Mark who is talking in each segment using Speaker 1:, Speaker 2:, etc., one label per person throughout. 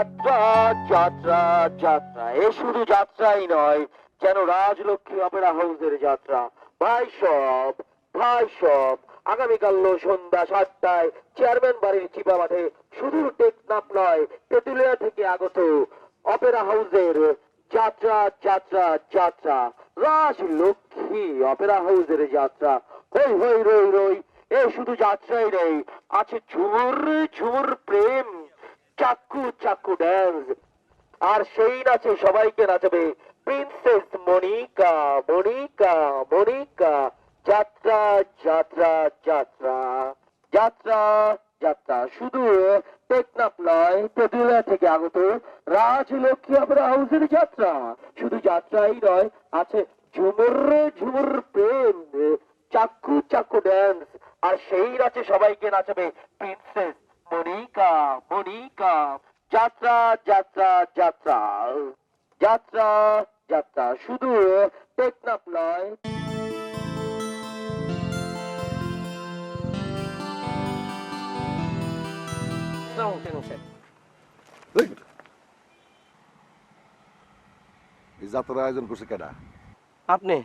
Speaker 1: যাত্রা যাত্রা যাত্রা, এ শুধু যাত্রাই নয়, যেন রাজলক্ষ্মী অপেরা হাউসের যাত্রা। ভাই সব আগামীকাল সন্ধ্যা 7টায় চেয়ারম্যান বাড়ির চিপা মাঠে সুদূর টেকনাফ নয়, তেঁতুলিয়া থেকে আগত অপেরা হাউসের যাত্রা যাত্রা যাত্রা, রাজলক্ষ্মী অপেরা হাউসের যাত্রা। হই হই রই রই, এ শুধু যাত্রাই নেই, আছে ঝুমুর ঝুমুর প্রেম, চাক্কু চাক্কু ড্যান্স। আর সেই নাচে সবাইকে নাচাবে প্রিন্সেস মনিকা মনিকা মনিকা। যাত্রা যাত্রা যাত্রা যাত্রা যাত্রা, শুধু টেকনাফ নয়, তেঁতুলিয়া থেকে আগত রাজলক্ষ্মী অপেরা হাউসের যাত্রা। শুধু যাত্রাই নয়, আছে ঝুমুর ঝুমুর প্রেম, চাক্কু চাক্কু ড্যান্স। আর সেই নাচে সবাইকে নাচাবে প্রিন্সেস মনিকা মনিকা। যাত্রা যাত্রা যাত্রা যাত্রা যাত্রা, শুধু টেকনাফ নয়।
Speaker 2: এই যাত্রার আয়োজন করছে কেডা?
Speaker 3: আপনি?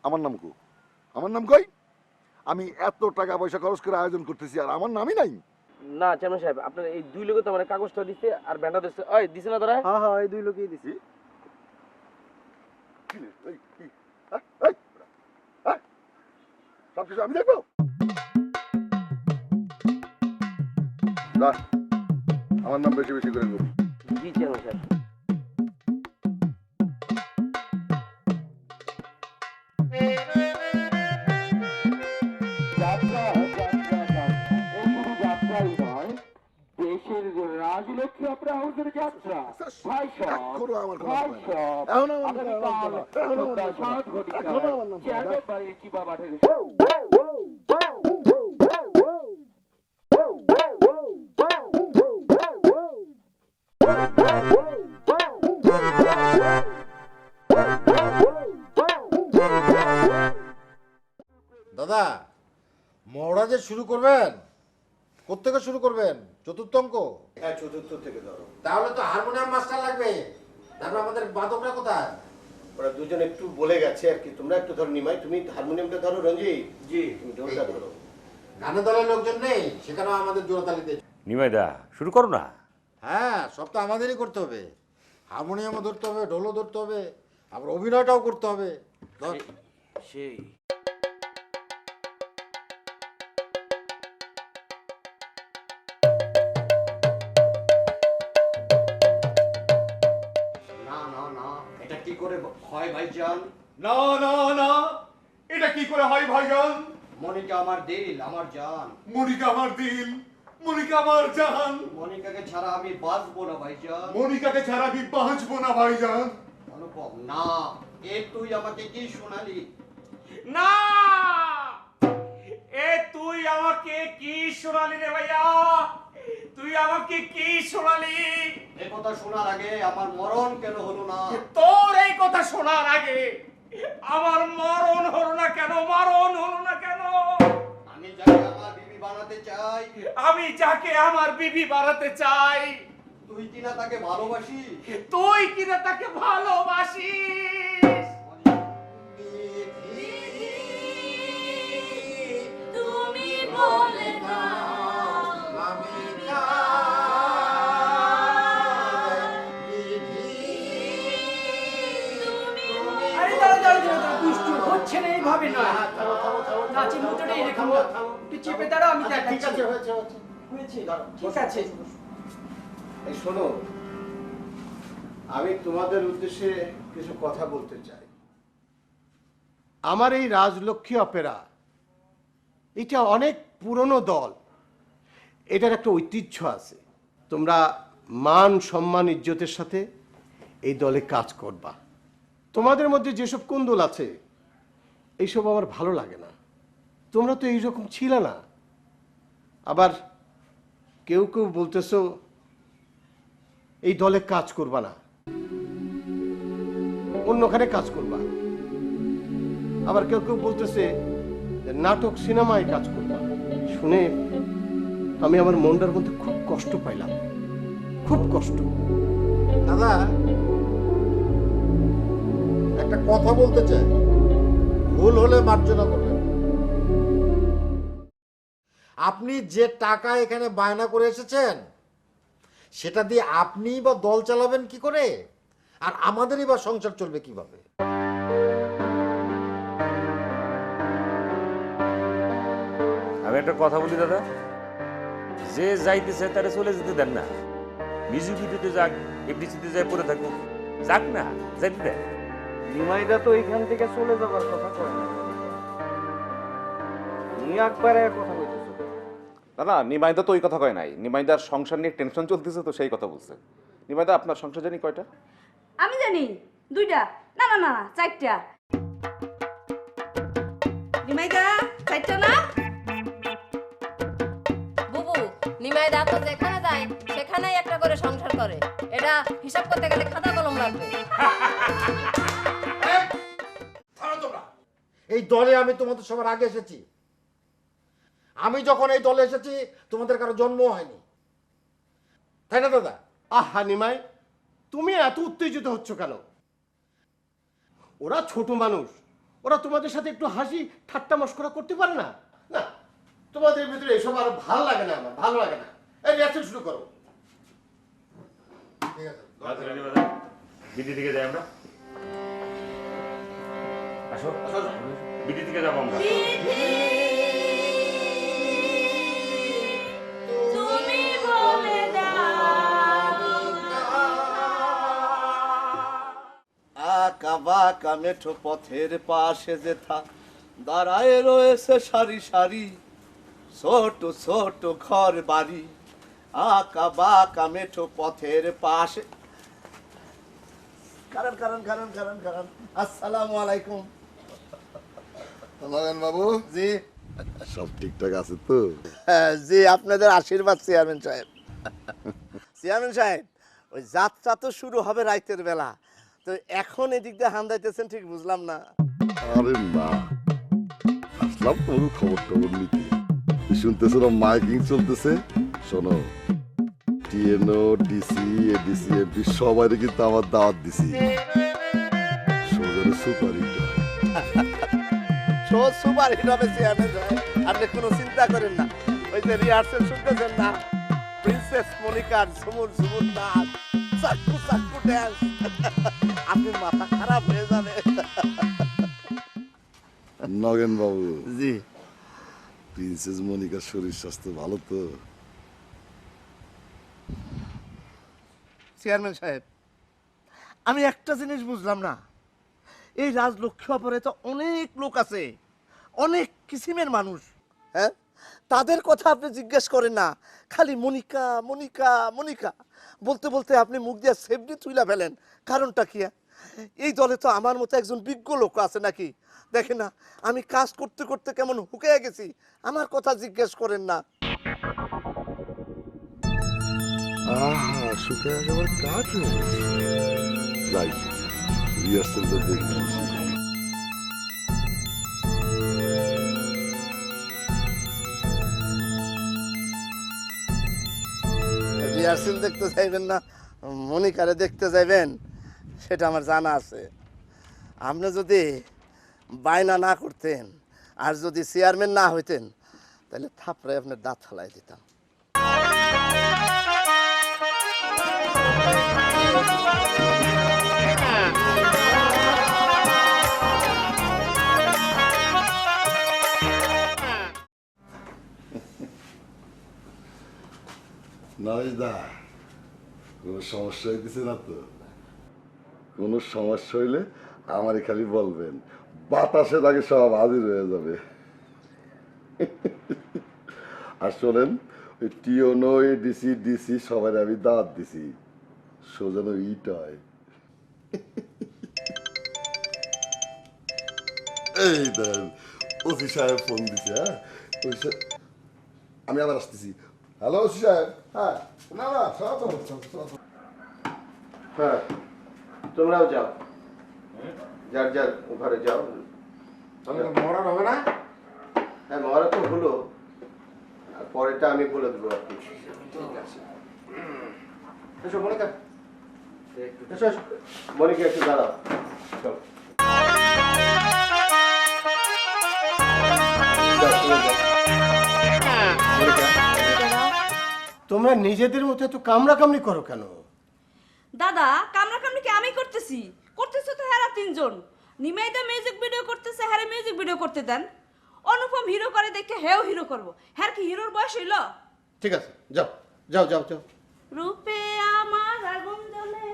Speaker 2: আমার নাম কো? আমার নাম কই? আমি এত টাকা পয়সা খরচ করে আয়োজন করতেছি আর আমার নামই নাই।
Speaker 3: না চেয়ারম্যান সাহেব, আপনার এই দুই লোকে তো মানে কাগজটা দিচ্ছে আর ব্যান্ডা দিচ্ছে। ওই দিছে না তারা?
Speaker 4: হ্যাঁ হ্যাঁ, এই দুই লোকই দিছি।
Speaker 2: সবকিছু আমি দেখবো? না, আমার নাম বেশি বেশি করে করবি।
Speaker 3: জি চেয়ারম্যান সাহেব।
Speaker 1: যাত্রা যাত্রা যাত্রা, এ শুধু যাত্রাই নয়, দেশের রাজলক্ষ্মী অপেরা হাউসের যাত্রা। ভাই সব
Speaker 2: এখন আমার নাম
Speaker 1: আগামীকাল
Speaker 2: বলো।
Speaker 1: সন্ধ্যা 7 ঘটিকায়
Speaker 2: এখন আমার নাম বলো।
Speaker 1: চেয়ারম্যান বাড়ির চিপা মাঠের
Speaker 5: দাদা, মহড়া যে শুরু করবেন, কোত্থেকে শুরু করবেন? চতুর্থ অঙ্ক?
Speaker 6: হ্যাঁ, চতুর্থ থেকে ধরো।
Speaker 5: তাহলে তো হারমোনিয়াম মাস্টার লাগবে। তারপর আমাদের বাদকরা কোথায়?
Speaker 6: ওরা দুজন একটু বলে গেছে আর কি। তোমরা একটু ধরো, নিমাই তুমি হারমোনিয়ামটা ধরো, রঞ্জিত
Speaker 4: জি।
Speaker 6: তুমি ঢোলটা ধরো।
Speaker 5: গানের দলের লোকজন নেই, সেখানেও আমাদের জোড়াতালিতে।
Speaker 7: নিমাইদা শুরু করো না।
Speaker 5: হ্যাঁ, সব তো আমাদেরই করতে হবে। হারমোনিয়ামও ধরতে হবে, ঢোলও ধরতে হবে, আবার অভিনয়টাও করতে হবে। ধর।
Speaker 3: সেই
Speaker 4: না না না, এটা কি করে হয় ভাইজান?
Speaker 8: না না না, এটা কি করে হয় ভাইজান?
Speaker 4: মনিকা আমার দিল, আমার জান।
Speaker 8: মনিকা আমার দিল, মনিকা আমার জান।
Speaker 4: মনিকাকে ছাড়া আমি বাঁচবো না ভাইজান।
Speaker 8: মনিকাকে ছাড়া আমি বাঁচবো না ভাইজান।
Speaker 4: অনুপম না, এ তুই আমাকে কি শোনালি?
Speaker 8: না, এ তুই আমাকে কি শোনালি রে ভাইয়া? তুই আমাকে কি শোনালি?
Speaker 4: এ কথা শোনার আগে আমার মরণ কেন হলো না?
Speaker 8: তোর এই কথা শোনার আগে আমার মরণ হলো না কেন? মরণ হলো না কেন?
Speaker 4: আমি যাকে আমার বিবি বানাতে চাই,
Speaker 8: আমি যাকে আমার বিবি বানাতে চাই,
Speaker 4: তুই কিনা তাকে ভালোবাসি।
Speaker 8: তুই কিনা তাকে ভালোবাসিস।
Speaker 9: তুমি বলে দাও
Speaker 5: আমি
Speaker 9: আরে
Speaker 10: দুষ্টু হচ্ছে না এইভাবে না। নাচের মতোটা এরকম না। তুই চেপে দাঁড়া, আমি দেখাচ্ছি।
Speaker 6: ঠিক আছে, হয়েছে হয়েছে।
Speaker 10: হয়েছে, ঠিক আছে।
Speaker 6: এই শোনো, আমি তোমাদের উদ্দেশ্যে কিছু কথা বলতে চাই। আমার এই রাজলক্ষ্মী অপেরা, এটা অনেক পুরনো দল। এটার একটা ঐতিহ্য আছে। তোমরা মান সম্মান ইজ্জতের সাথে এই দলে কাজ করবা। তোমাদের মধ্যে যেসব কুন্দল আছে, এইসব আমার ভালো লাগে না। তোমরা তো এইরকম ছিল না। আবার কেউ কেউ বলতেছো এই দলে কাজ করবা না, অন্যখানে কাজ করবা। আবার কেউ কেউ বলতেছে যে নাটক সিনেমায় কাজ করবা। শুনে আমি আমার মনটার মধ্যে খুব কষ্ট পাইলাম, খুব কষ্ট।
Speaker 5: দাদা একটা কথা বলতে চাই, ভুল হলে মার্জনা করবেন। আপনি যে টাকা এখানে বায়না করে এসেছেন সেটা দিয়ে আপনিই বা দল চালাবেন কি করে, আর আমাদেরই বা সংসার চলবে কিভাবে?
Speaker 7: আমি একটা কথা বলি দাদা, যে যাইতেছে তারা চলে যেতে দেন না। মিউজিক ভিডিওতে যাক, এফডিসিতে যাই পড়ে থাকুক, যাক না, যাইতে দেন।
Speaker 3: নিমাইদা তো এইখান থেকে চলে যাবার কথা কয় না, নিয়ে একবারে কথা বলতেছে।
Speaker 11: না না, নিমাইদা তো ওই কথা কয় নাই। নিমাইদার সংসার নিয়ে টেনশন চলতেছে তো সেই কথা বলছে। নিমাইদা, আপনার সংসার জানি কয়টা?
Speaker 9: আমি জানি 2টা, না না না 4টা। নিমাইদা 4টা না?
Speaker 12: বুবু, নিমাইদা তো যেখানে যায় সেখানেই একটা করে সংসার করে। এটা হিসাব করতে গেলে খাতা কলম লাগবে।
Speaker 5: এই দলে আমি তোমাদের সবার আগে এসেছি। আমি যখন এই দলে এসেছি তোমাদের কারো জন্ম হয়নি, তাই না দাদা?
Speaker 6: আহা নিমাই, তুমি এত উত্তেজিত হচ্ছ কেন? ওরা ছোট মানুষ, ওরা তোমাদের সাথে একটু হাসি ঠাট্টা মশকরা করতে পারে না? না, তোমাদের ভিতরে এসব আর ভালো লাগে না, আমার ভালো লাগে না। এই রিহার্সেল শুরু করো।
Speaker 5: ঠিক আছে,
Speaker 7: বিডি থেকে যাই আমরা। আসো, বিডি থেকে যাবো আমরা।
Speaker 9: তুমি বলে দাও
Speaker 1: আঁকা বাঁকা মেঠো পথের পাশে যেথা দাঁড়ায় রয়েছে সারি সারি ছোট ছোট ঘর বাড়ি। আঁকা বাঁকা মেঠো পথের পাশে। কারণ কারণ কারণ কারণ কারণ আসসালামু আলাইকুম।
Speaker 2: নগেন বাবু,
Speaker 1: জি
Speaker 2: সব ঠিকঠাক আছে তো?
Speaker 1: জি, আপনাদের আশীর্বাদ চেয়ারম্যান সাহেব। চেয়ারম্যান সাহেব, ওই যাত্রা তো শুরু হবে রাতের বেলা, তো এখন এদিক দিয়ে হান্দাইতেছেন ঠিক বুঝলাম না।
Speaker 2: আরে না, আসলাম তোর খবর টবর নিতে। শুনতেছো না মাইকিং চলতেছে? শোনো, টিএনও, ডিসি, এডিসি, এমপি সবাই কিন্তু আমার দাওয়াত দিছি। সোজারে সুপার হিট হয়।
Speaker 1: শো সুপার হিট হবে চেয়ারম্যান সাহেব, আপনি কোনো চিন্তা করেন না। ওই যে রিহার্সেল শুনতেছেন না, প্রিন্সেস মনিকার ঝুমুর ঝুমুর নাচ, চাক্কু চাক্কু ড্যান্স, আপনি মাথা খারাপ হয়ে যাবে।
Speaker 2: নগেন বাবু,
Speaker 1: জি
Speaker 2: প্রিন্সেস মনিকার শরীর স্বাস্থ্য ভালো তো?
Speaker 1: চেয়ারম্যান সাহেব, আমি একটা জিনিস বুঝলাম না, এই রাজলক্ষ্মী অপরে তো অনেক লোক আছে, অনেক কিসিমের মানুষ, হ্যাঁ, তাদের কথা আপনি জিজ্ঞেস করেন না, খালি মনিকা মনিকা মনিকা বলতে বলতে আপনি মুখ দিয়ে সেফটি তুইলা ফেলেন। কারণটা কি? এই দলে তো আমার মতো একজন বিজ্ঞ লোক আছে নাকি? দেখেন না, আমি কাজ করতে করতে কেমন হুকে গেছি, আমার কথা জিজ্ঞেস করেন না।
Speaker 2: আহা, শুকে একেবারে কাজ হয়ে গেছে। যাই, রিহার্সেলটা দেখি।
Speaker 1: রিহার্সেল দেখতে চাইবেন না, মনিকারে দেখতে যাইবেন, সেটা আমার জানা আছে। আপনি যদি বায়না না করতেন আর যদি চেয়ারম্যান না হইতেন, তাহলে থাপড়ায় আপনার দাঁত ফালাই দিতাম।
Speaker 2: নরেশদা, কোনো সমস্যা হইতেছে না তো? কোনো সমস্যা হইলে আমারই খালি বলবেন, বাতাসের আগে সব হাজির হয়ে যাবে। আর শোনেন, ওই টিওনো, ডিসি ডিসি সবাই আমি দাওয়াত দিছি, সোজানো ইট হয়। এই দেন, ওসি সাহেব ফোন দিছে। হ্যাঁ, আমি আবার আসতেছি। হ্যালো ওসি সাহেব। হ্যাঁ, না না,
Speaker 6: হ্যাঁ, তোমরাও যাও, যার যার ঘরে যাও,
Speaker 5: মরার হবে না?
Speaker 6: হ্যাঁ মহারাজ তো হলো, আর পরেরটা আমি বলে দেবো আর কি।
Speaker 5: ঠিক আছে। এসো মনিকা, এসো এসো।
Speaker 6: মনিকা একটু দাঁড়াও, চলো। মনিকা, তোমরা নিজেদের মতো এত কামড়াকামড়ি করো কেন?
Speaker 9: দাদা কামড়া কামড়ি কি আমি করতেছি? করতেছে তো হেরা তিনজন। নিমাইদা মিউজিক ভিডিও করতেছে, হেরা মিউজিক ভিডিও করতে দেন। অনুপম হিরো করে দেখে হেও হিরো করব। হের কি হিরোর বয়স হইল?
Speaker 6: ঠিক আছে, যাও যাও যাও যাও।
Speaker 9: রূপে আমার আগুন জ্বলে।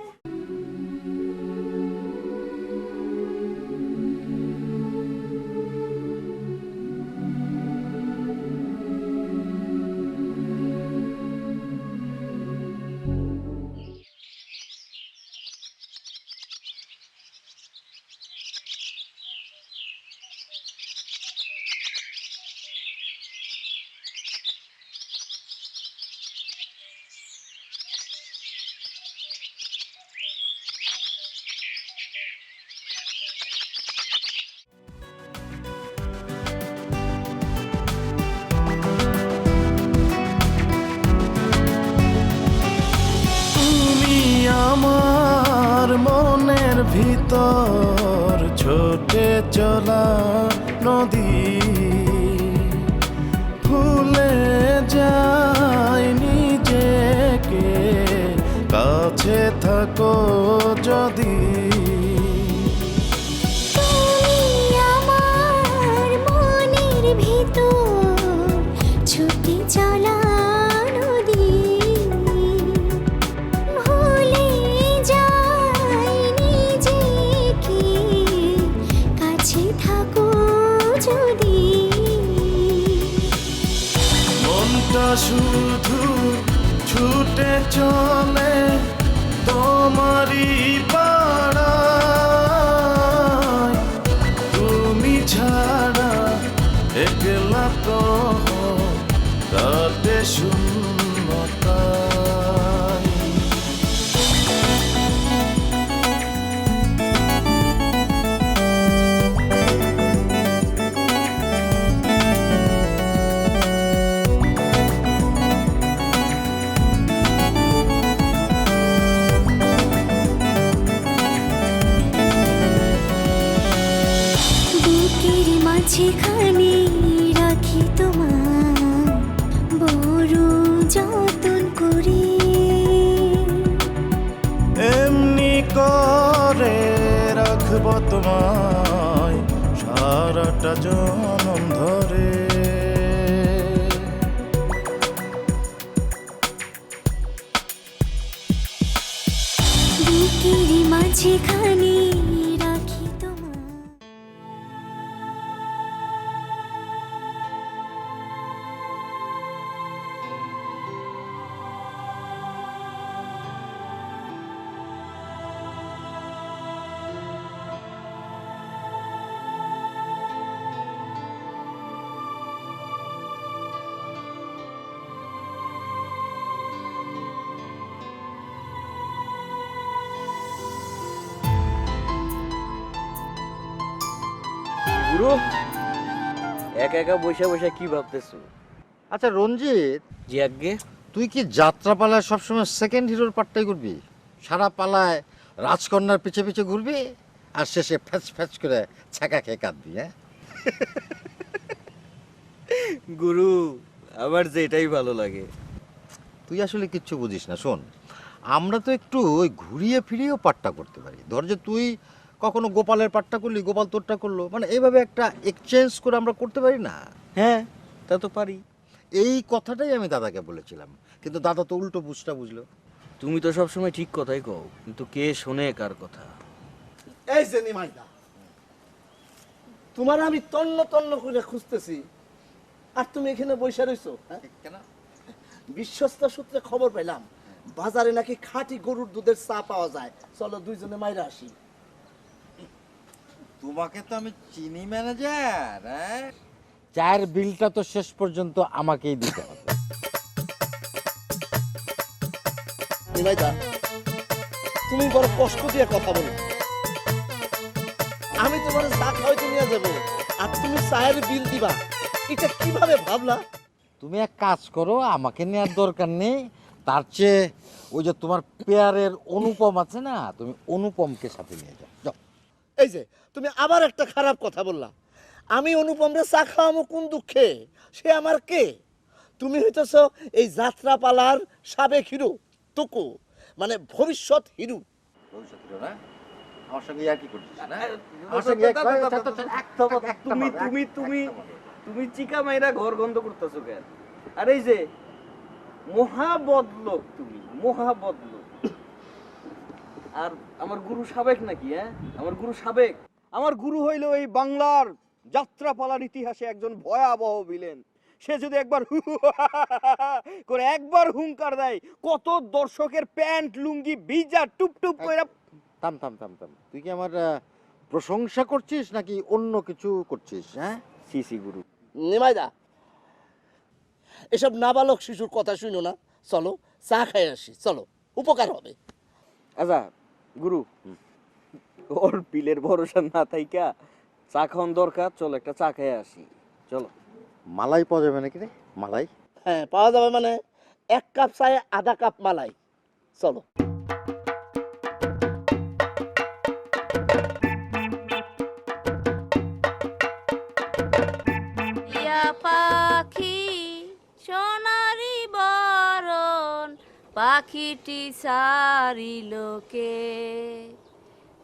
Speaker 13: আমার মনের ভিতর ছোটে চলা নদী, ভুলে যাই নিজেকে, কাছে থাকো যদি।
Speaker 14: আমার মনের ভিতর ছুটে চলা নদী, ভুলে যাই নিজেকে, কাছে থাকো যদি।
Speaker 13: মনটা শুধু ছুটে চলে তোমারই পাড়ায়, তুমি ছাড়া একলা কহ কাটে শূন্যতায়।
Speaker 14: বুকের মাঝখানে রাখি তোমার বড় যতন করে,
Speaker 13: এমনি করে রাখব তোমায় সারাটা জনম ধরে।
Speaker 14: বুকের মাঝখানে রাখি তোমার।
Speaker 3: গুরু একা একা বসে বসে কি ভাবতেছো?
Speaker 5: আচ্ছা রঞ্জিত,
Speaker 3: জি আজ্ঞে।
Speaker 5: তুই কি যাত্রা পালায় সবসময় সেকেন্ড হিরোর পার্টটাই করবি? সারা পালায় রাজকন্যার পিছে পিছে ঘুরবি আর শেষে ফ্যাচ ফ্যাচ করে ছাকা খেয়ে কাঁদবি? হ্যাঁ
Speaker 3: গুরু আমার যেটাই ভালো লাগে।
Speaker 5: তুই আসলে কিচ্ছু বুঝিস না। শোন, আমরা তো একটু ওই ঘুরিয়ে ফিরিয়েও পাট্টা করতে পারি। ধর যে তুই কখনো গোপালের পাট্টা করলি, গোপাল তোরটা করলো, মানে এইভাবে একটা এক্সচেঞ্জ করে আমরা করতে পারি না?
Speaker 3: হ্যাঁ তা তো পারি।
Speaker 5: এই কথাটাই আমি দাদাকে বলেছিলাম, কিন্তু দাদা তো উল্টো বুঝটা বুঝলো।
Speaker 3: তুমি তো সবসময় ঠিক কথাই কও, কিন্তু কে শোনে কার কথা?
Speaker 10: এই যে নিমাইদা, তোমার আমি তন্ন তন্ন করে খুঁজতেছি, আর তুমি এখানে বসে রইছো।
Speaker 5: কেন?
Speaker 10: বিশ্বস্ত সূত্রে খবর পেলাম বাজারে নাকি খাঁটি গরুর দুধের চা পাওয়া যায়। চলো দুইজনে মাইরা আসি।
Speaker 5: তোমাকে তো আমি চিনি ম্যানেজার। হ্যাঁ, চায়ের বিলটা তো শেষ পর্যন্ত আমাকেই দিতে হবে।
Speaker 10: নিমাইদা, তুমি বড় কষ্ট দিয়ে কথা বলো।
Speaker 15: আমি তোমার চা খাওয়াইতে নিয়ে যাবো আর তুমি চায়ের বিল দিবা, এটা কিভাবে ভাবলা?
Speaker 5: তুমি এক কাজ করো, আমাকে নেওয়ার দরকার নেই, তার চেয়ে ওই যে তোমার পেয়ারের অনুপম আছে না, তুমি অনুপমকে সাথে নিয়ে যাও। যাও।
Speaker 15: এই যে তুমি আবার একটা খারাপ কথা বললা। আমি অনুপমরে চা খাওয়ামো কোন দুঃখে? সে আমার কে? তুমি হইতেছ এই যাত্রাপালার সাবেক হিরো টুকু, মানে ভবিষ্যৎ হিরো।
Speaker 5: ভবিষ্যৎ হিরো না? আমার সঙ্গে আর কি করছিস না? আমার সঙ্গে
Speaker 3: তুমি তুমি তুমি তুমি চিকা মাইরা ঘর গন্ধ করতেছো কেন? আর এই যে মহাবদলোক, তুমি মহাবদলোক। আর আমার গুরু সাবেক নাকি? আমার গুরু সাবেক। আমার গুরু হইল এই বাংলার যাত্রাপালার ইতিহাসে একজন ভয়াবহ ভিলেন। সে যদি একবার করে একবার হুঙ্কার দেয়, কত দর্শকের প্যান্ট লুঙ্গি ভিজা টুপ টুপ করে।
Speaker 5: থাম থাম থাম থাম, তুই কি আমার প্রশংসা করছিস নাকি অন্য কিছু করছিস? হ্যাঁ,
Speaker 3: সিসি গুরু।
Speaker 15: নিমাইদা, এসব নাবালক শিশুর কথা শুনো না, চলো চা খাই আসি, চলো, উপকার হবে।
Speaker 3: আচ্ছা গুরু, ওর বিলের ভরসা না থাইকা চা খাওয়ান দরকার, চলো একটা চা খেয়ে আসি। চলো।
Speaker 5: মালাই পাওয়া যাবে নাকি রে? মালাই?
Speaker 15: হ্যাঁ পাওয়া যাবে, মানে 1 কাপ চায়ে আধা কাপ মালাই। চলো।
Speaker 9: ইয়া পাখি সোনারি বরণ, পাখিটি সারিল কে,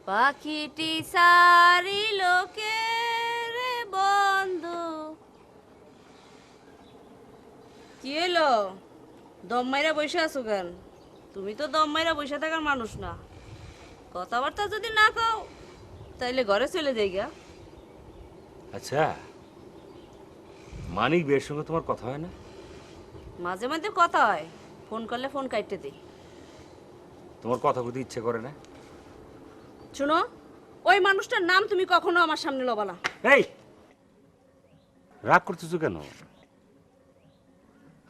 Speaker 9: পাখিটি সারিল কে রে বন্ধু। কি হলো? দম মাইরা বসে আছো কেন? তুমি তো দম মাইরা বসে থাকার মানুষ না। কথাবার্তা যদি না কও তাইলে ঘরে চলে যাই গা।
Speaker 7: আচ্ছা, মানিক বের সঙ্গে তোমার কথা হয় না?
Speaker 9: মাঝে মাঝে কথা হয়, ফোন করলে ফোন কাটতে দিই।
Speaker 7: তোমার কথা বলতে ইচ্ছে করে না?
Speaker 9: শুনো, ওই মানুষটার নাম তুমি কখনো আমার সামনে লবা না।
Speaker 7: এই, রাগ করতেছো কেন?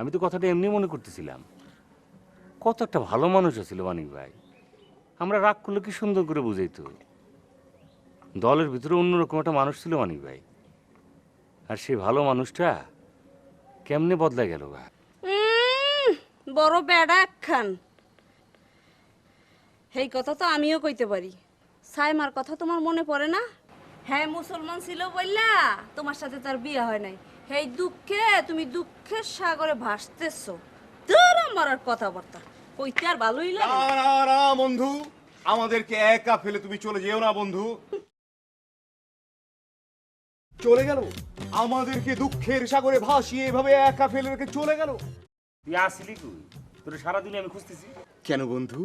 Speaker 7: আমি তো কথাটা এমনি মনে করতেছিলাম। কত একটা ভালো মানুষ ছিল মানিক ভাই। আমরা রাগ করলে কি সুন্দর করে বুঝাইতো। দলের ভিতরে অন্যরকম একটা মানুষ ছিল মানিক ভাই। আর সেই ভালো মানুষটা কেমনে বদলাই গেল ভাই?
Speaker 9: বড় বেড়া একখান। এই কথা তো আমিও কইতে পারি। সাইমার কথা তোমার মনে পড়ে না? হ্যাঁ, মুসলমান ছিল বললা তোমার সাথে তার বিয়ে হয় নাই। এই দুঃখে তুমি দুঃখের সাগরে ভাসতেছো। তোর আমার আর কথাবার্তা কইতে আর ভালোই লাগে
Speaker 8: না না না বন্ধু, আমাদেরকে একা ফেলে তুমি চলে যেও না বন্ধু। চলে গেল আমাদেরকে দুঃখের সাগরে ভাসিয়ে, এভাবে একা ফেলে রেখে চলে গেল।
Speaker 7: তুই আসলি তুই, তোর সারাদিন আমি খুঁজতেছি।
Speaker 8: কেন বন্ধু,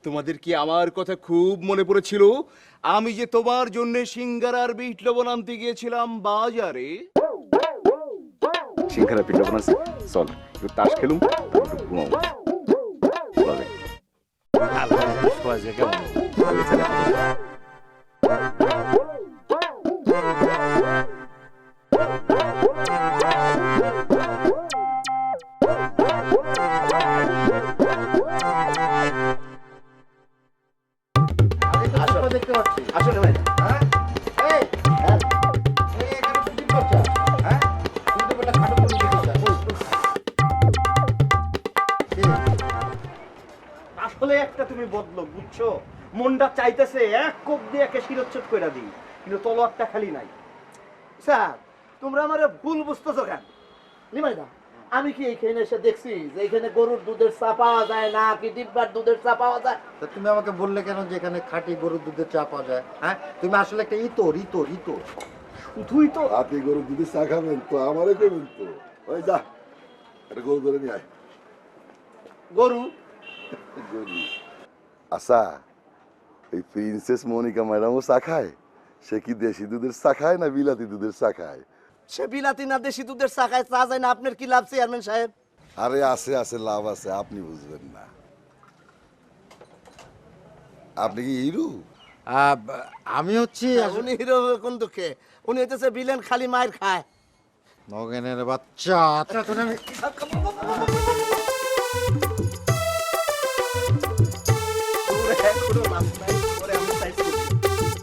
Speaker 8: তোমাদের কি আমার কথা খুব মনে পড়েছিল? আমি যে তোমার জন্য সিঙ্গারার বিট লবণ আনতে গিয়েছিলাম বাজারে।
Speaker 11: সিংহারা পিঠা বানাচ্ছি, চল একটু তাস খেলুম, একটু ঘুমাবো।
Speaker 15: দেখতে পাচ্ছি আসলে ভাই। হ্যাঁ এই এখানে শুটিং করছো? হ্যাঁ শুনতে পেলে খাটো করে
Speaker 3: আসলে একটা তুমি বদলো, বুঝছো? মনটা চাইতেছে এক কোপ দিয়ে একে শিরোচ্ছেদ করে দিই, কিন্তু তলোয়ারটা খালি নাই।
Speaker 15: স্যার, তোমরা আমারে ভুল বুঝতেছো কেন? নিমাইদা, আমি কি এইখানে এসে দেখছি যে এখানে গরুর দুধের চা পাওয়া যায় না কি ডিব্বার দুধের চা পাওয়া যায়?
Speaker 5: তা তুমি আমাকে বললে কেন যে এখানে খাঁটি গরুর দুধের চা পাওয়া যায়? হ্যাঁ, তুমি আসলে একটা ইতর ইতর ইতর।
Speaker 3: শুধুই তো
Speaker 2: হাতে গরুর দুধে চা খাবেন তো আমারে করবেন তো। ওই যা, একটা গরু ধরে নিয়ে আয়।
Speaker 15: গরু?
Speaker 2: গরু। আচ্ছা, এই প্রিন্সেস মনিকা ম্যাডামও চা খায়? সে কি দেশি দুধের চা খায় না বিলাতি দুধের চা খায়?
Speaker 15: সে বিলাতি না দেশি দুধের চা খায়, চা যায় না। আপনার কি লাভ চেয়ারম্যান সাহেব?
Speaker 2: আরে আছে আছে, লাভ আছে, আপনি বুঝবেন না। আপনি কি হিরো?
Speaker 5: আমি হচ্ছি
Speaker 15: উনি হিরো কোন দুঃখে? উনি হইতেছে ভিলেন, খালি মায়ের খায়।
Speaker 5: নগেনের বাচ্চা। আচ্ছা তোর আমি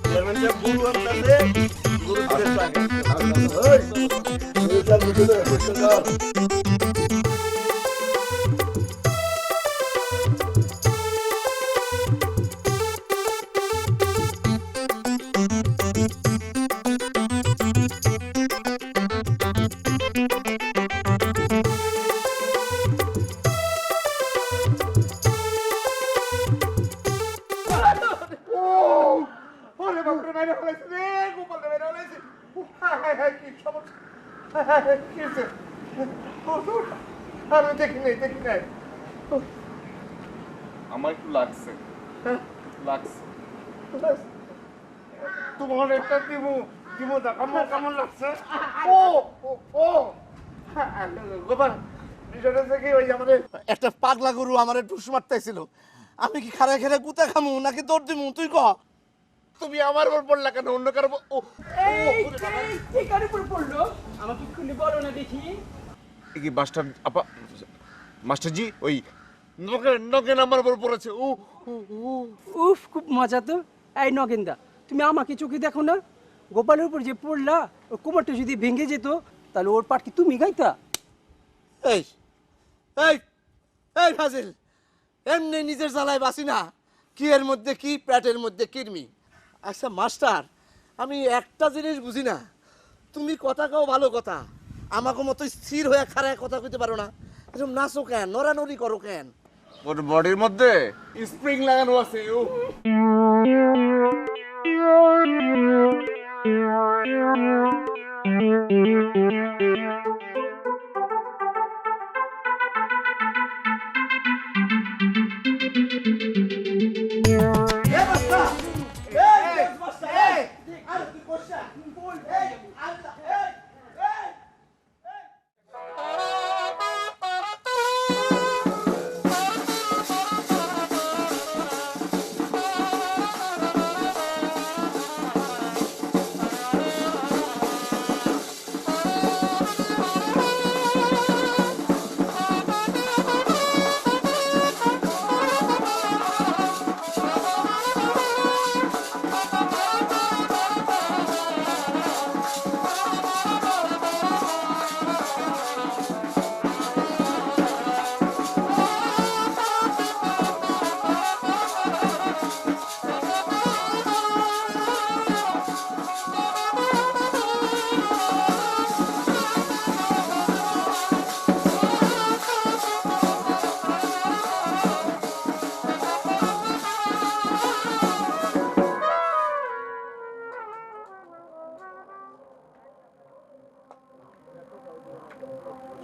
Speaker 15: চেয়ারম্যান যে গুরু আমদাছে গুরু করে থাকে ওই এটা বুঝলে বুঝছো
Speaker 1: ওরে বাপরে মেরে ফেলেছে রে গোপাল মেরে ফেলেছে কি সমস্যা কি হয়েছে আমি দেখি নাই
Speaker 11: আমার একটু লাগছে লাগছে
Speaker 1: তোমার একটা দিমু কেমন লাগছে ও গোপাল বিষয়টা থেকে ওই আমাদের
Speaker 15: একটা পাগলা গরু আমারে টুস মারতেছিল আমি কি খাড়া খেলে গুতা খামু নাকি দৌড় দিমু তুই ক
Speaker 1: তুমি আমার উপর পড়লা কেন অন্য কারো
Speaker 10: এই কার উপর পড়লো আমাকে খুলে বলো না দেখি
Speaker 8: কি মাস্টার আপা মাস্টারজি ওই নগেন আমার উপর পড়েছে
Speaker 10: উফ খুব মজা তো এই নগেন্দা তুমি আমাকে চোখে দেখো না গোপালের উপর যে পড়লা ওর কোমরটা যদি ভেঙে যেত তাহলে ওর পাট কি তুমি গাইতা
Speaker 15: এই এই এই ফাজিল এমনি নিজের জ্বালায় বাসি না কি এর মধ্যে কি প্যাটের মধ্যে কিরমি আচ্ছা মাস্টার আমি একটা জিনিস বুঝি না তুমি কথা কাও ভালো কথা আমাকে মতো স্থির হয়ে খাড়ায় কথা কইতে পারো না এরকম নাচো কেন নড়ানড়ি করো কেন
Speaker 8: ওর বডির মধ্যে স্প্রিং লাগানো আছে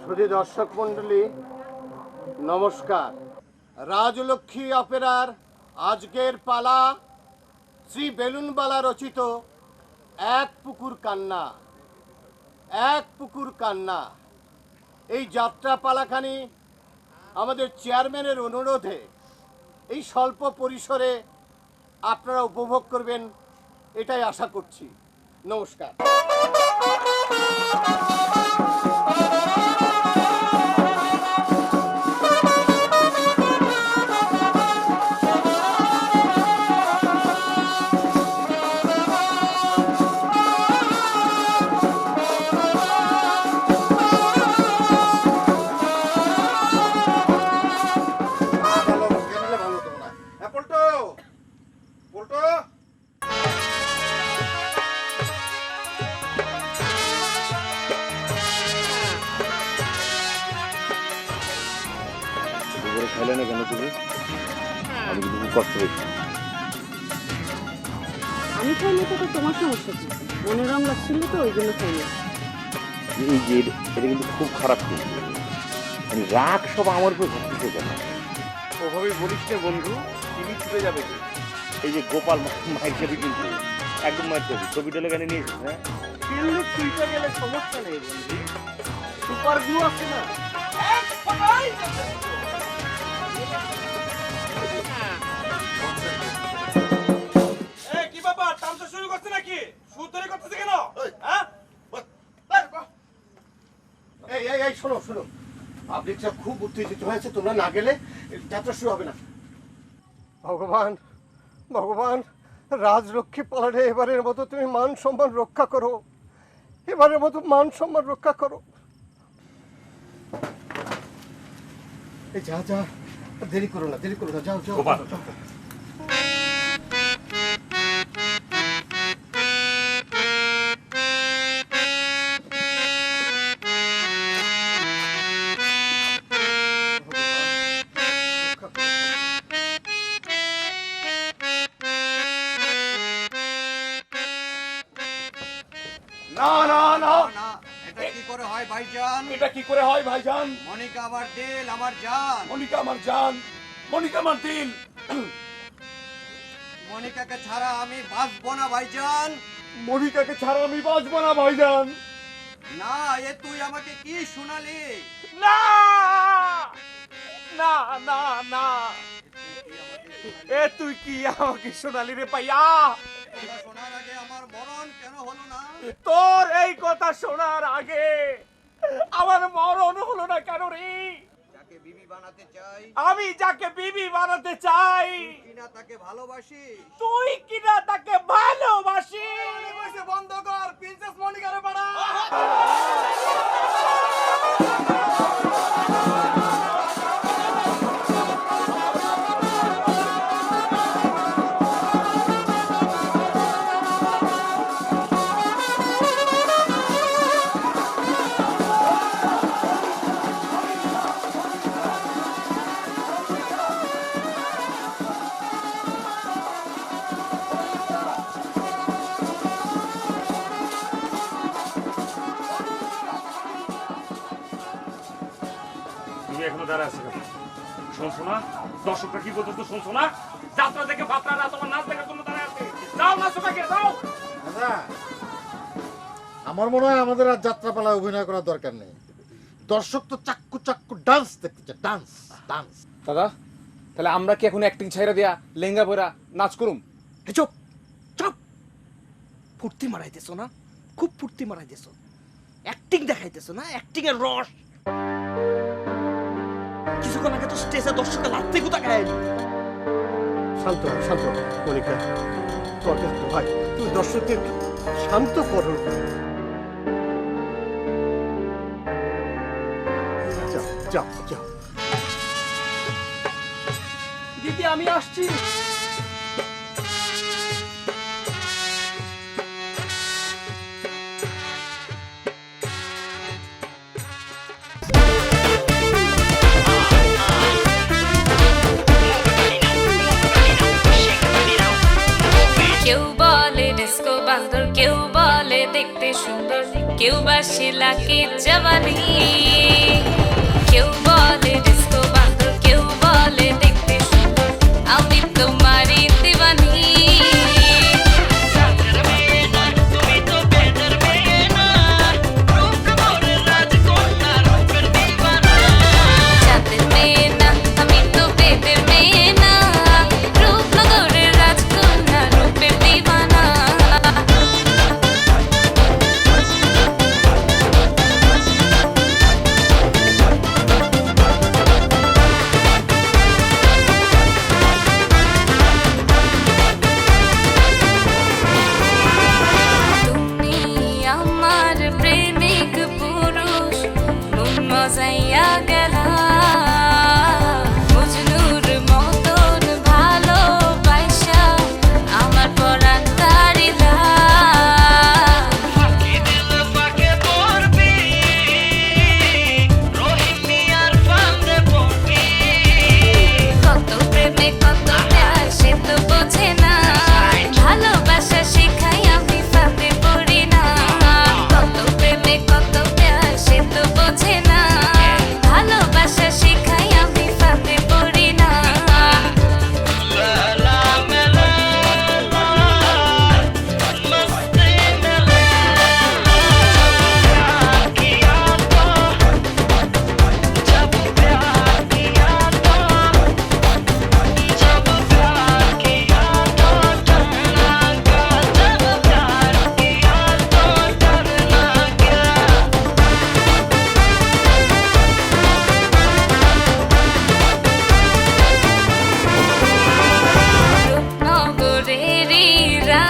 Speaker 6: সুধী দর্শক মণ্ডলী নমস্কার। রাজলক্ষ্মী অপেরার আজকের পালা শ্রী বেলুনবালা রচিত এক পুকুর কান্না। এক পুকুর কান্না এই যাত্রা পালাখানি আমাদের চেয়ারম্যানের অনুরোধে এই স্বল্প পরিসরে আপনারা উপভোগ করবেন এটাই আশা করছি। নমস্কার।
Speaker 11: খেলে না কেন তুমি? আমি কিন্তু খুব কষ্ট পেয়েছি।
Speaker 9: আমি খাইলে তো তোমার সমস্যা কি? মনে রং লাগছিল তো ওই জন্য খাইলে।
Speaker 11: এই যে এটা কিন্তু খুব খারাপ কিন্তু মানে রাগ সব আমার উপর ঘটতেছে কেন? ওভাবে বলিস না বন্ধু, টিভি ছুটে যাবে তো। এই যে গোপাল মায়ের ছবি কিন্তু একদম মায়ের ছবি, ছবিটা লেখানে নিয়েছিস। হ্যাঁ
Speaker 15: কিন্তু তুইটা গেলে সমস্যা নেই বন্ধু, সুপার গ্লু আছে না।
Speaker 1: কি ব্যাপার, তামসা শুরু করছে নাকি? সুর ধরে করতেছে কেন? হ্যাঁ
Speaker 6: এই এই এই শোনো শোনো, পাবলিকটা খুব উত্তেজিত হয়েছে, তোমরা না গেলে যাত্রা শুরু হবে না। ভগবান ভগবান রাজলক্ষ্মী পালারে এবারের মতো তুমি মান সম্মান রক্ষা করো, এবারের মতো মান সম্মান রক্ষা করো। এই যা যা, দেরি করো না, দেরি করো না, যাও যাও।
Speaker 7: গোপাল।
Speaker 8: না না না,
Speaker 3: এটা কি করে হয় ভাইজান?
Speaker 8: এটা কি করে হয় ভাইজান?
Speaker 3: মনিকা আমার দিল, আমার জান।
Speaker 8: মনিকা আমার জান, মনিকা আমার দিল।
Speaker 3: মনিকাকে ছাড়া আমি বাঁচবো না ভাইজান।
Speaker 8: মনিকাকে ছাড়া আমি বাঁচবো না ভাইজান।
Speaker 3: না, এ তুই আমাকে কি শোনালি?
Speaker 8: না না না না, এ তুই কি আমাকে শোনালি রে পাইয়া?
Speaker 3: কথা শোনার আগে আমার মরণ কেন হলো না?
Speaker 8: তোর এই কথা শোনার আগে আমার মরণ হলো না কেন রে?
Speaker 3: যাকে বিবি বানাতে চাই,
Speaker 8: আমি যাকে বিবি বানাতে চাই,
Speaker 3: কিনা তাকে ভালোবাসি।
Speaker 8: তুই কিনা তাকে ভালোবাসি।
Speaker 3: বন্ধ কর, প্রিন্সেস মনিকারে পাড়া।
Speaker 7: তুমি এখনো দাঁড়ায় আছো কেন? শুনছো না দর্শকরা কি বলতো? শুনছো না? যাত্রা দেখে ভাতরা তোমার নাচ দেখার জন্য দাঁড়ায় আছে। যাও নাচো কাকে, যাও।
Speaker 5: দাদা, আমার মনে হয় আমাদের আর যাত্রাপালায় অভিনয় করার দরকার নেই। দর্শক তো চাক্কু চাক্কু ডান্স দেখতে চায়, ডান্স ডান্স।
Speaker 16: দাদা, তাহলে আমরা কি এখন অ্যাক্টিং ছাইরা দিয়া লেহেঙ্গা পরা নাচ করুম?
Speaker 15: চুপ চুপ, ফুর্তি মারাইতেছো না? খুব ফুর্তি মারাইতেছো, অ্যাক্টিং দেখাইতেছো না? অ্যাক্টিং এর রস। কিছুক্ষণ আগে তো স্টেজে দর্শকের লাত্তি কুতা খায়।
Speaker 6: শান্ত হও, শান্ত হও। মনিকা, তোমার কাছে ভাই, তুমি দর্শকদের শান্ত করো। যাও যাও যাও।
Speaker 10: দিদি আমি আসছি।
Speaker 17: কেউ বলে ডিস্কো বান্দর, কেউ বলে দেখতে সুন্দর, কেউ বা শিলাকে জওয়ানি। কেউ বলে ডিস্কো বান্দর, কেউ বলে দেখতে সুন্দর, আমি তোমারই দিওয়ানি। চাঁদের মেয়ে না, আমি তো বেদের মেয়ে না, রূপনগরের রাজকন্যা, রূপের দিওয়ানা।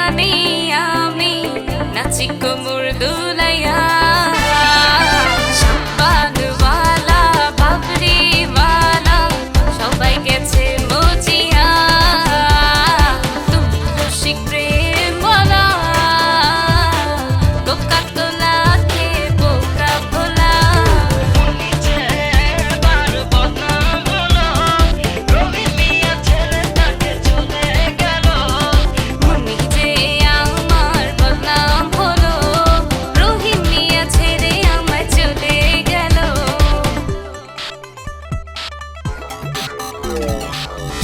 Speaker 17: গানে আমি নাচি কোমর দুলাইয়া শাম্পানওয়ালা বাবরিওয়ালা সবাই গেছে মজিয়া তুমি খুশি প্রেম বলা কোকা কোলা কে বোকা ভোলা মনি যে আমার বদনাম হলো রহিম মিয়া ছেড়ে আমার চলে গেল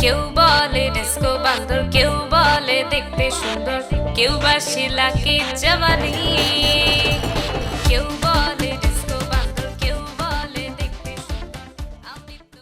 Speaker 17: কেউ বলে ডিস্কো বান্দর কেউ বলে দেখতে সুন্দর কেউ বা শিলাকে জওয়ানি কেউ বলে ডিস্কো বান্দর কেউ বলে দেখতে সুন্দর আমি তো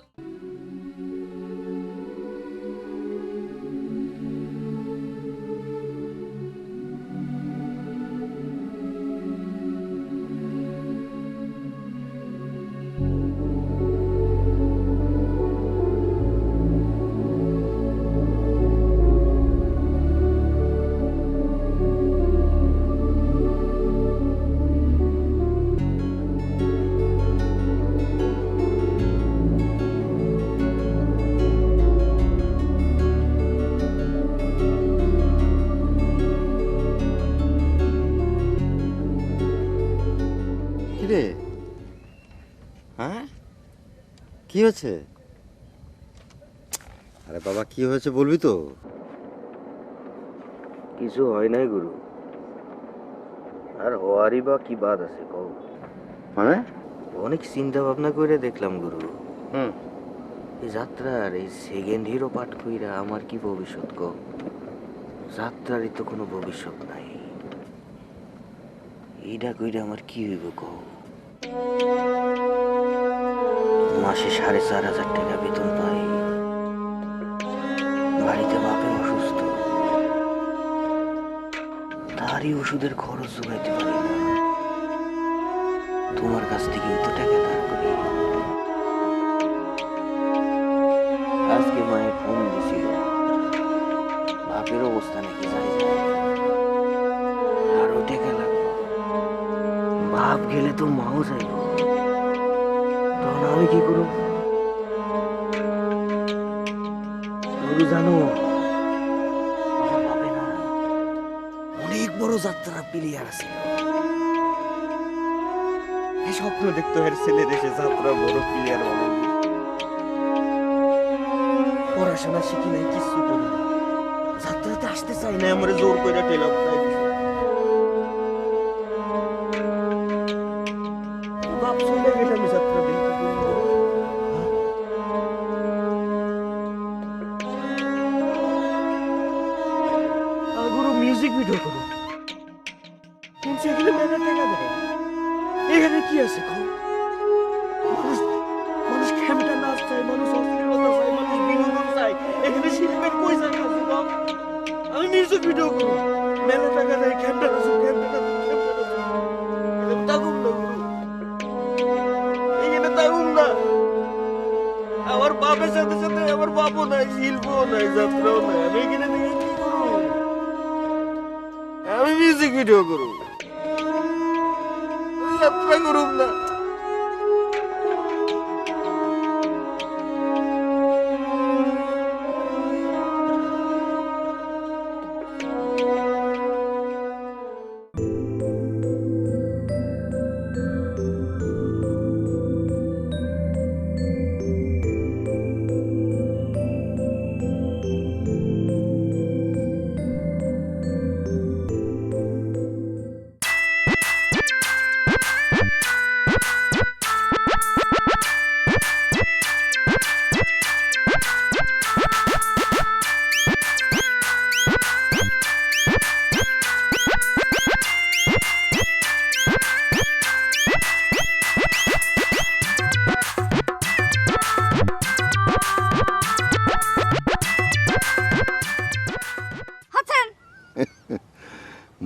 Speaker 5: কিরে হ্যাঁ কি হয়েছে? আরে বাবা কি হয়েছে বলবি তো?
Speaker 3: কিছু হয় নাই গুরু, আর হওয়ারই বা কি বাদ আছে কও?
Speaker 5: মানে
Speaker 3: অনেক চিন্তা ভাবনা করে দেখলাম গুরু, এই যাত্রার এই সেকেন্ড হিরো পাঠ কইরা আমার কি ভবিষ্যৎ কও? যাত্রারই তো কোনো ভবিষ্যৎ নাই, এইটা কইরা আমার কি হইব কও? মাসে 4,500 টাকা বেতন পাই, বাড়িতে বাপে অসুস্থ, তারই ওষুধের খরচ জোগাইতে পারি না, তোমার কাছ থেকে তো টাকা ধার করি। আজকে মায়ের ফোন দিছিল, বাপের অবস্থা নাকি যাই যায়, আরো টাকা লাগবে, বাপ গেলে তো মাও যাইব, তখন আমি কি করব? গুরু জানো, আমার বাপে না অনেক বড় যাত্রা প্লেয়ার আছে, এই স্বপ্ন দেখতো এর ছেলে দেশে যাত্রা বড় প্লেয়ার বানাবো। পড়াশোনা শিখি নাই, কিছু করি না, যাত্রাতে আসতে চাই না, আমার জোর করে টেলা উঠাই দিছে। বাপ চলে গেলে আমি যাত্রা দেখতে পারবো না। গুরু মিউজিক ভিডিও করুন, শুনছি এখানে মেলা টাকা দেয়, এখানে কি আছে কও? মানুষ মানুষ খেমটা নাচ চায়, মানুষ অশ্লীলতা চায়, মানুষ বিনোদন চায়, এখানে শিল্পের কই জায়গা আছে কও? আমি মিউজিক ভিডিও করব, মেলা টাকা দেয়, খেমটা নাচুক, খেমটা নাচুক, খেমটা নাচুক, এখানে তাগুম না গুরু, এখানে তাগুম না। আমার বাপের সাথে সাথে আমার বাপও নাই, শিল্পও নাই, যাত্রাও নাই, আমি এখানে থেকে কি করব? আমি মিউজিক ভিডিও করব, যাত্রা করুক না।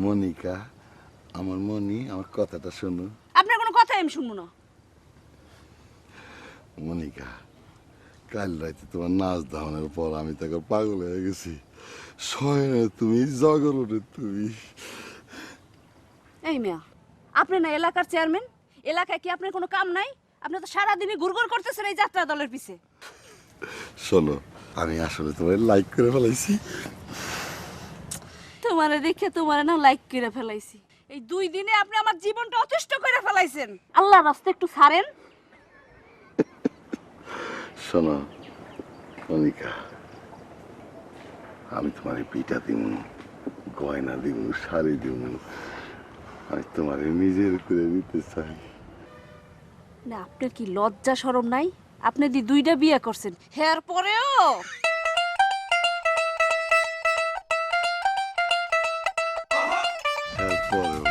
Speaker 2: মনিকা, আমার মনি, আমার কথাটা শোনো।
Speaker 9: আপনার কোনো কথাই আমি শুনবো না।
Speaker 2: মনিকা, কাল রাতে তোমার নাচ ধাওয়ানোর পর আমি তো পাগল হয়ে গেছি। শয়নে তুমি, জাগরণে তুমি।
Speaker 9: এই মিয়া, আপনি না এলাকার চেয়ারম্যান, এলাকায় কি আপনার কোনো কাম নাই? আপনি তো সারাদিনই ঘুরঘুর করতেছেন এই যাত্রা দলের পিছে।
Speaker 2: শোনো, আমি আসলে তোমার লাইক করে ফেলাইছি।
Speaker 9: তোমারে দেখে তোমারে না লাইক করে ফেলাইছি। এই 2 দিনে আপনি আমার জীবনটা অতিষ্ঠ করে ফেলাইছেন। আল্লাহ রাস্তা একটু ছাড়েন।
Speaker 2: শোনো মনিকা, আমি তোমার পিঠা দিব, গয়না দিব, শাড়ি দিব, আমি তোমার নিজের করে নিতে চাই।
Speaker 9: না, আপনার কি লজ্জা শরম নাই? আপনি 2টা বিয়ে করছেন, এর পরেও
Speaker 2: এরপরেও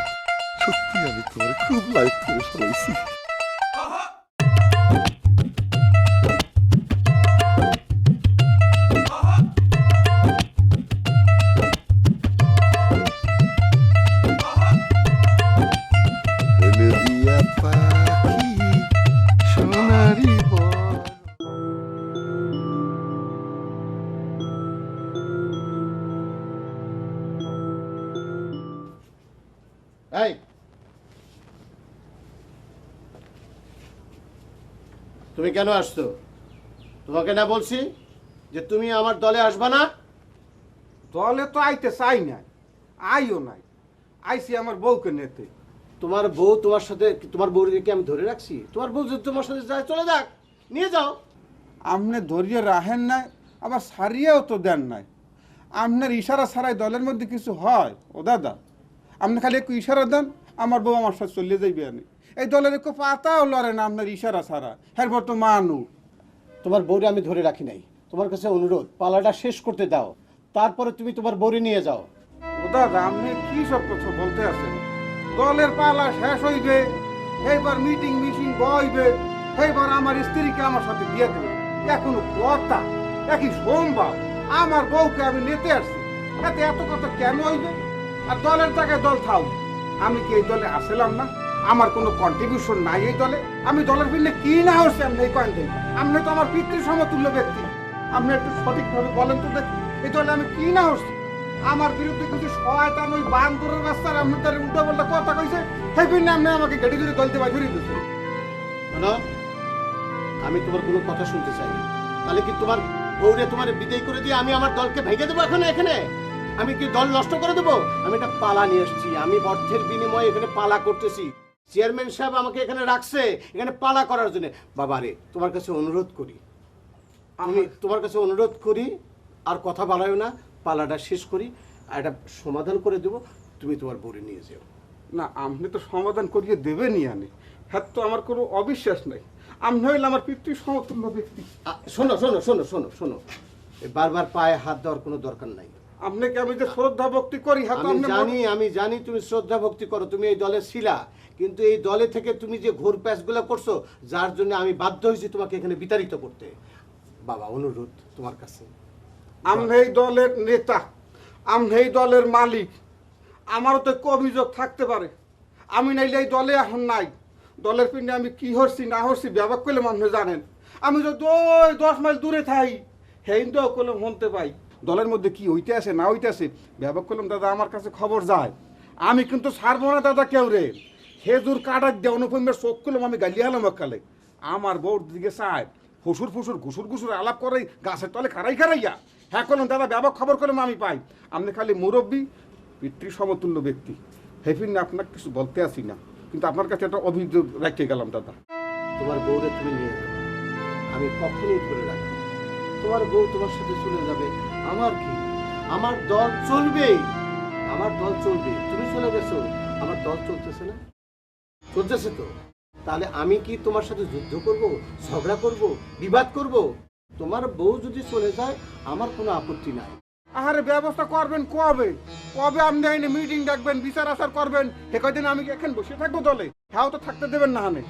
Speaker 2: সত্যি আমি তোমার খুব লাইক করে ফেলাইছি। হলদিয়া পাখি সোনারি বন।
Speaker 6: এই তুমি কেন আসছো? তোমাকে না বলছি যে তুমি আমার দলে আসবা না?
Speaker 18: দলে তো আইতে চাই না, আইও নাই, আইছি আমার বউকে নিতে।
Speaker 6: তোমার বউ তোমার সাথে, তোমার বউকে আমি ধরে রাখছি? তোমার বউ যদি তোমার সাথে যায় চলে যাক, নিয়ে যাও।
Speaker 18: আপনি ধরিয়ে রাখেন নাই, আবার সারিয়েও তো দেন নাই। আপনার ইশারা ছাড়াই দলের মধ্যে কিছু হয়? ও দাদা, আপনি খালি একটু ইশারা দেন, আমার বউ আমার সাথে চলে যাইবে। আমি এই দলের একটু পাতাও লড়ে না আপনার ইশারা ছাড়া। এরপর তো মানু
Speaker 6: তোমার বউরে আমি ধরে রাখি নাই। তোমার কাছে অনুরোধ, পালাটা শেষ করতে দাও, তারপরে তুমি তোমার বউরে নিয়ে যাও।
Speaker 18: ও দাদা, আপনি কি সব কথা বলতে আছেন? দলের পালা শেষ হইবে, এইবার মিটিং বইবে, এইবার আমার স্ত্রীকে আমার সাথে দিয়ে দেবে। এখনো কথা, একই সোমবার আমার বউকে আমি নিতে আসছি, এতে এত কথা কেন হইবে? আর দলের জায়গায় দল থাও। আমি কি এই দলে আসলাম না? আমার কোনো কন্ট্রিবিউশন নাই এই দলে। আমি দলের বিলে কি না হচ্ছে আপনি এই কয়েন দেন। আপনি তো আমার পিতৃ সমতুল্য ব্যক্তি, আপনি একটু সঠিকভাবে বলেন তো দেখি, এই দলে আমি কি না হচ্ছি? আমার বিরুদ্ধে কিছু শয়তান ওই বান্দরের রাস্তার আপনি তার উল্টো পাল্টা কথা কইছে, সেই বিলে আপনি আমাকে গেড়ি গেড়ি দলতে বাইরে দিচ্ছে।
Speaker 6: শোনো, আমি তোমার কোনো কথা শুনতে চাই না। তাহলে কি তোমার বউরে তোমার বিদায় করে দিয়ে আমি আমার দলকে ভেঙে দেবো এখানে? আমি কি দল নষ্ট করে দেবো? আমি একটা পালা নিয়ে এসেছি, আমি অর্থের বিনিময়ে এখানে পালা করতেছি। চেয়ারম্যান সাহেব আমাকে এখানে রাখছে এখানে পালা করার জন্য। বাবা রে, তোমার কাছে অনুরোধ করি, আমি তোমার কাছে অনুরোধ করি, আর কথা বাড়াও না, পালাটা শেষ করি, আর একটা সমাধান করে দেবো, তুমি তোমার বউরে নিয়ে যাও।
Speaker 18: না, আপনি তো সমাধান করিয়ে দেবেনই। আনে হ্যাঁ, তো আমার কোনো অবিশ্বাস নাই। আপনি হইলে আমার পিতৃ সমতুল্য ব্যক্তি।
Speaker 6: শোনো শোনো শোনো শোনো শোনো, বারবার পায়ে হাত দেওয়ার কোনো দরকার নাই।
Speaker 18: আপনাকে আমি যে শ্রদ্ধা ভক্তি করি,
Speaker 6: আমি জানি তুমি শ্রদ্ধা ভক্তি করো, তুমি এই দলে ছিলা, কিন্তু এই দলে থেকে তুমি যে ঘোর প্যাচগুলো করছো, যার জন্য আমি বাধ্য হয়েছি তোমাকে এখানে বিতাড়িত করতে। বাবা, অনুরোধ তোমার কাছে।
Speaker 18: আমি এই দলের নেতা, আমি এই দলের মালিক, আমারও তো একটু অভিযোগ থাকতে পারে। আমি নাইলে এই দলে এখন নাই। দলের পিণ্ডে আমি কি হচ্ছি না হচ্ছি ব্যাপক করলে মানুষ জানেন। আমি যদি 10 মাইল দূরে থাই, হেইন্দাও করলাম শুনতে পাই দলের মধ্যে কি হইতে আসে না হইতে আসে। ব্যাপক করলাম দাদা, আমার কাছে খবর যায়। আমি কিন্তু ছাড়বো না দাদা কেউ রে। হেজুর কাটাক দিয়ে অনুপমের চোখ করলাম, আমি গালিয়ে হলাম কালে। আমার বউর দিকে চায় ফুসুর ফুসুর ঘুসুর ঘুসুর আলাপ করে গাছের তলে খারাইয়া। হ্যাঁ করলাম দাদা, ব্যাপক খবর করলাম আমি পাই। আপনি খালি মুরব্বী, পিতৃ সমতুল্য ব্যক্তি, হেফিন আপনাকে কিছু বলতে আসি না, কিন্তু আপনার কাছে একটা অভিযোগ রেখে গেলাম দাদা।
Speaker 6: তোমার বউরে তুমি নিয়ে যাও, আমি কখনোই ধরে রাখবো। তোমার বউ তোমার সাথে চলে যাবে, আমার কি? আমার দল চলবে, আমার দল চলবে। তুমি চলে গেছো, আমার দল চলতেছে না? চলতেছে তো। তাহলে আমি কি তোমার সাথে যুদ্ধ করব, ঝগড়া করব, বিবাদ করব? তোমার বউ যদি চলে যায় আমার কোনো আপত্তি নাই।
Speaker 18: আহারে, ব্যবস্থা করবেন কবে? কবে আপনি আইনে মিটিং ডাকবেন, বিচার আচার করবেন? সে কয়দিন আমি এখন বসে থাকবো দলে? হ্যাঁ, তো থাকতে দেবেন না। হানে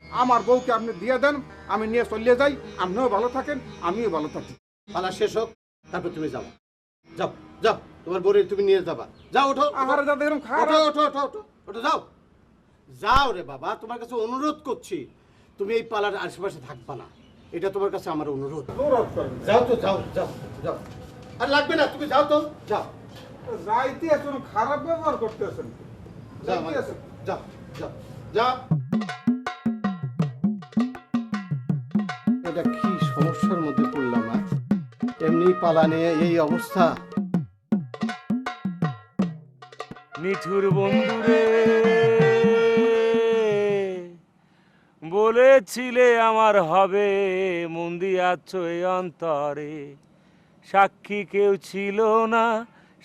Speaker 18: আমার বউকে আপনি দিয়ে দেন, আমি নিয়ে চলিয়ে যাই, আপনিও ভালো থাকেন, আমিও ভালো থাকি।
Speaker 6: পালা শেষ হোক, তারপর তুমি যাও। যাও যাও, তোমার বউরে তুমি নিয়ে যাবা। যাও, ওঠো।
Speaker 18: আহারে দাদা, এরকম খারাপ।
Speaker 6: ওঠো ওঠো ওঠো ওঠো, যাও যাও রে বাবা, তোমার কাছে অনুরোধ করছি, তুমি এই পালার আশেপাশে থাকবা না, এটা তোমার কাছে আমার অনুরোধ। যাও তো, যাও যাও যাও। আর লাগবে না, তুমি যাও তো, যাও
Speaker 18: যাইতে এখন খারাপ ব্যবহার করতেছেন।
Speaker 6: যাও মানে, যাও যাও যাও। এটা কি সমস্যার মধ্যে পড়লাম না? এমনি পালানে এই অবস্থা।
Speaker 7: নিঠুর বন্ধুরে বলেছিলে আমার হবে, মন দিয়াছ এই অন্তরে, সাক্ষী কেউ ছিল না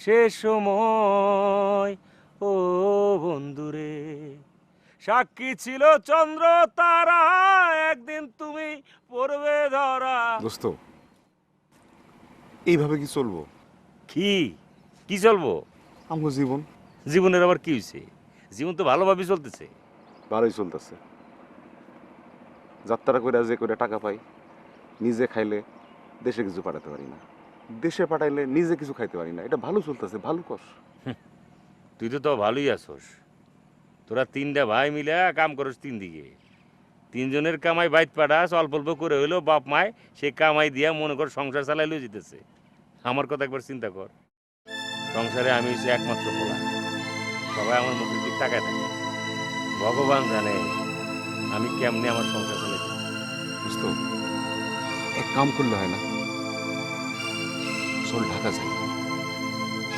Speaker 7: সে সময়, ও বন্ধুরে সাক্ষী ছিল চন্দ্র তারা, একদিন তুমি পড়বে ধরা।
Speaker 11: দোস্ত এইভাবে কি চলবো?
Speaker 7: কি কি চলবো?
Speaker 11: আমার জীবন,
Speaker 7: জীবনের আবার কি হয়েছে? জীবন তো ভালোভাবে চলতেছে।
Speaker 11: ভালোই চলতেছে। যাত্রা করে যে করে টাকা পাই, নিজে খাইলে দেশে কিছু পাঠাতে পারি না, দেশে পাঠাইলে নিজে কিছু খাইতে পারি না। এটা ভালো চলতেছে, ভালো কর।
Speaker 7: তুই তো ভালোই আছোস। তোরা তিনটা ভাই মিলে কাম করস তিন দিকে, তিনজনের কামাই বাইত পাঠাস, অল্প অল্প করে হইলেও বাপ মায় সে কামাই দিয়া মনে কর সংসার চালাইলেও যেতেছে। আমার কথা একবার চিন্তা কর, সংসারে আমি হচ্ছে একমাত্র পোলা, সবাই আমার মুখের দিক তাকায় থাকে। ভগবান জানে আমি কেমনে আমার সংসার চালাইতে।
Speaker 11: দোস্ত এক কাম করলে হয় না? চল ঢাকা যাই,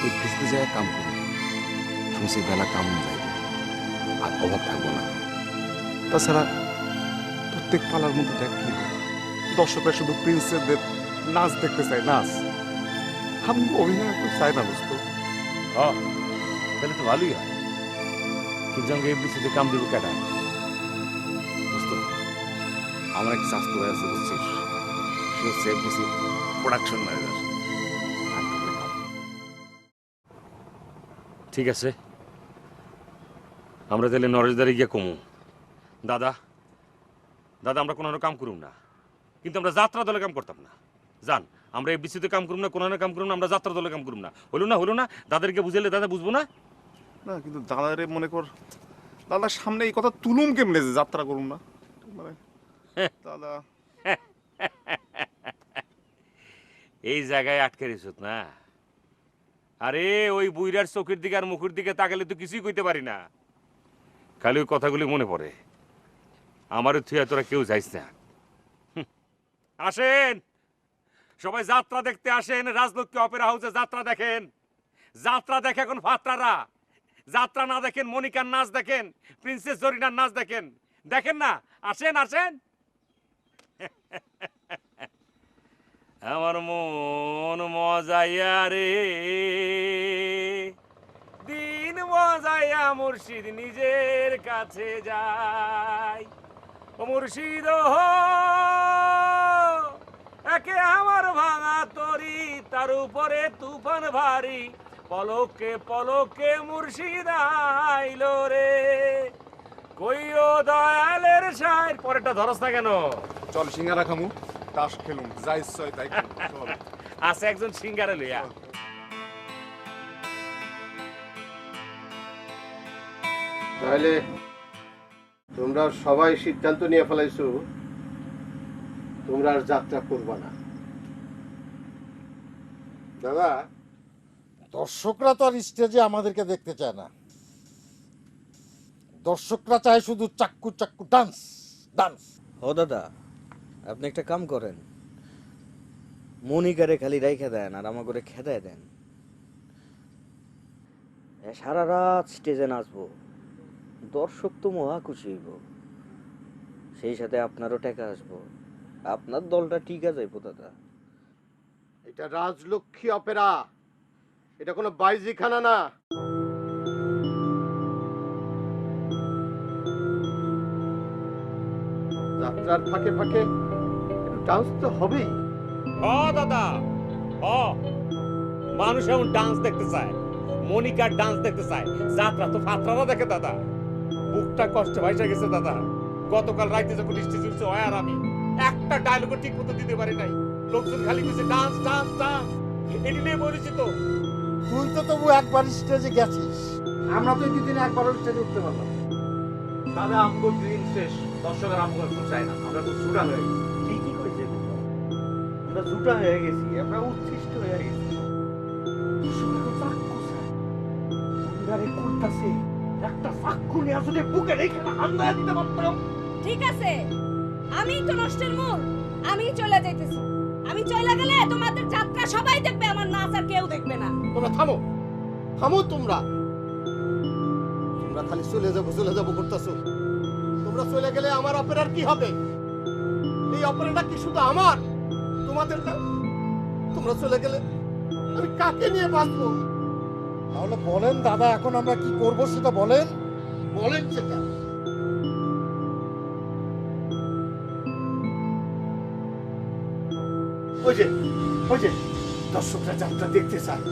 Speaker 11: ওই ভিজতে যায় কাম করি, শুনছি বেলা কাম যাইবে আর অভাব থাকবো না। তাছাড়া প্রত্যেক পালার মধ্যে দেখ কি হয়, দর্শকরা শুধু প্রিন্সেসদের নাচ দেখতে চায়, নাচ। আমি অভিনয় করতে চাই না দোস্ত।
Speaker 7: তাহলে তো ভালোই হয়, কিন্তু আমাকে এফডিসিতে কাম দিব কেটা?
Speaker 11: দোস্ত আমার এক স্বাস্থ্য ভাই আছে বুঝছিস, সে হচ্ছে এফডিসি প্রোডাকশন ম্যানেজার।
Speaker 7: ঠিক আছে, আমরা তাহলে নরেশদারে গিয়ে কমু। দাদা দাদা আমরা কোনো কাম করুম না, কিন্তু আমরা যাত্রা দলে কাম করতাম না। জান আমরা এফডিসিতে কাম করুম না, কোনো কাম করুম না, আমরা যাত্রা দলে কাম করুম না। হলো না দাদারকে বুঝাইলে দাদা বুঝবো না।
Speaker 11: না কিন্তু দাদারে মনে কর, দাদার সামনে এই কথা তুলুম কেমনে যে যাত্রা করুম না? মানে দাদা
Speaker 7: এই জায়গায় আটকে রেছত না। আরে ওই বুইরার চোখের দিকে আর মুখের দিকে তাকালে তো কিছুই কইতে পারি না, খালি ওই কথাগুলি মনে পড়ে। আমারও থুয়া তোরা কেউ যাইস না। আসেন সবাই যাত্রা দেখতে আসেন, রাজলক্ষ্মী অপেরা হাউসে যাত্রা দেখেন। যাত্রা দেখে এখন ফাত্রারা, যাত্রা না দেখেন মনিকার নাচ দেখেন, প্রিন্সেস জরিনার নাচ দেখেন, দেখেন না? আসেন আসেন। আমার মন মজাইয়া রে, দিন মজাইয়া মুর্শিদ নিজের কাছে যায়। ও মুর্শিদ একে আমার ভাঙা তরি, তার উপরে তুফান ভারী, পলকে পলকে মুর্শিদ আইলো রে, কইও দয়ালের সাইর। পরেরটা ধরস না কেন?
Speaker 11: চল সিঙ্গারা খামু, তাস খেলুম, যা ইচ্ছা হয় তাই চল।
Speaker 7: আছে একজন সিঙ্গারে লইয়া।
Speaker 6: তাহলে তোমরা সবাই সিদ্ধান্ত নিয়ে ফেলাইছো তোমরা আর যাত্রা করবা না।
Speaker 5: দাদা দর্শকরা তো আর স্টেজে আমাদেরকে দেখতে চায় না, দর্শকরা চায় শুধু চাক্কু চাক্কু ডান্স ডান্স।
Speaker 3: ও দাদা আপনি একটা কাম করেন, মনিকারে খালি রাইখা দেন আর আমার করে খেদায় দেন। সারা রাত স্টেজে নাচবো, দর্শক তো মহা খুশি হইব, সেই সাথে আপনারও টাকা আসবো, আপনার দলটা টিকা যাইবো দাদা।
Speaker 6: এটা রাজলক্ষ্মী অপেরা, এটা কোনো বাইজিখানা না। যাত্রার ফাঁকে ফাঁকে ডান্স তো হবেই।
Speaker 7: দাদা মানুষ এখন ডান্স দেখতে চায়, মনিকার ডান্স দেখতে চায়, যাত্রা তো ফাত্রারা দেখে দাদা। বুকটা কষ্ট ভাইসা গেছে দাদা। গতকাল রাইতে যখন স্টেজে উঠছে হয় আর আমি একটা ডায়লগও ঠিক মতো দিতে পারি নাই, লোকজন খালি কইছে ডান্স ডান্স ডান্স। এটি নিয়ে বলেছি তো।
Speaker 5: তুই তো তবু একবার স্টেজে গেছিস,
Speaker 18: আমরা তো এই দুদিনে একবার স্টেজে উঠতে পারলাম।
Speaker 16: দাদা আমগো দিন শেষ, দর্শকের আমগো চাই না, আমরা তো জুড়া হয়ে গেছি।
Speaker 3: ঠিকই কইছে, আমরা জুটা হয়ে গেছি, আমরা উচ্ছিষ্ট হয়ে গেছি।
Speaker 10: কারাগারে করতেছে একটা চাক্ষু নিয়ে আসলে বুকে রেখে হামলা দিতে পারতাম।
Speaker 9: ঠিক আছে, আমি তো নষ্টের মূল, আমি চলে যাইতেছি। আমি চলে গেলে তোমাদের যাত্রা সবাই দেখবে, আমার নাচ আর কেউ দেখবে না।
Speaker 6: তোমরা থামো, থামো তোমরা। তোমরা খালি চলে যাবো করতেছো। তোমরা চলে গেলে আমার অপেরার কি হবে? এই অপেরাটা কি শুধু আমার, তোমাদের না? তোমরা চলে গেলে আমি কাকে নিয়ে বাঁচবো?
Speaker 15: তাহলে বলেন দাদা, এখন আমরা কি করব সেটা বলেন।
Speaker 6: বলেন সেটা। ওই যে দর্শকরা যাত্রা দেখতে চায়।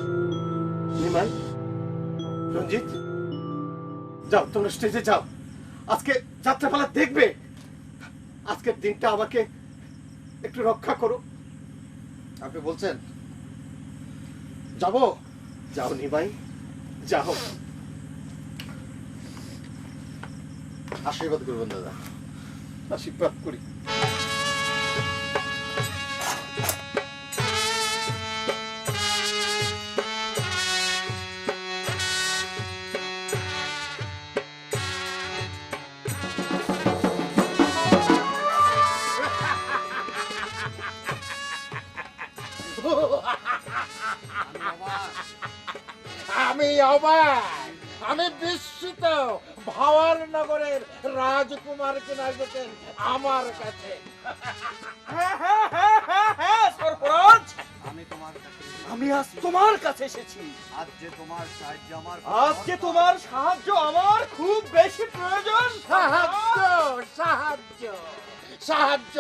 Speaker 6: নিমাই, রঞ্জিত, যাও তোমরা স্টেজে যাও, আজকে যাত্রাপালা দেখবে। আজকের দিনটা আমাকে একটু রক্ষা করো।
Speaker 5: আপনি বলছেন
Speaker 6: যাবো? যাও নিমাই, যাও।
Speaker 5: আশীর্বাদ করবেন দাদা।
Speaker 6: আশীর্বাদ করি।
Speaker 15: আমি অবাক, আমি বিস্মিত। ভাওয়ার নগরের রাজকুমার কিনা গেছেন আমার কাছে।
Speaker 3: সরফরাজ, আমি আজ তোমার কাছে এসেছি।
Speaker 5: আজকে তোমার সাহায্য আমার
Speaker 3: খুব বেশি প্রয়োজন।
Speaker 15: সাহায্য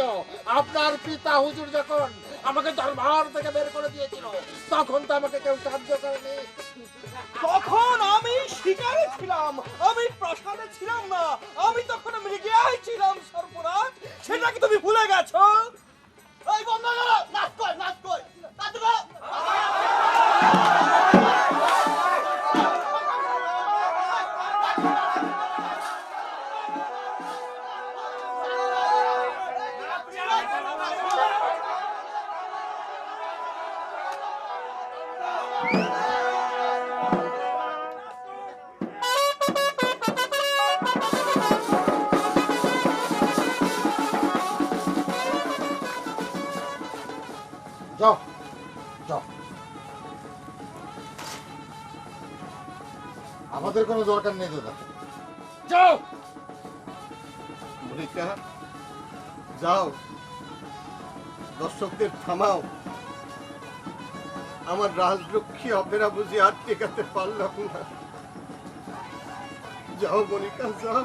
Speaker 15: আপনার পিতা হুজুর যখন আমাকে দরবার থেকে বের করে দিয়েছিল, তখন তো আমাকে কেউ সাহায্য করেনি।
Speaker 3: তখন আমি শিকারে ছিলাম, আমি প্রাসাদে ছিলাম না, আমি তখন মৃগিয়ায় ছিলাম। সরফরাজ, সেটা কি তুমি ভুলে গেছো? এই বন্ধ করো, নাচ কই, নাচ কই, নাচ করো।
Speaker 15: যাও যাও, আমাদের কোনো দরকার নেই দাদা।
Speaker 6: যাও মনিকা, যাও, দর্শকদের থামাও। আমার রাজলক্ষ্মী অপেরা বুঝি আর টেকাতে পারলাম না। যাও মনিকা, যাও।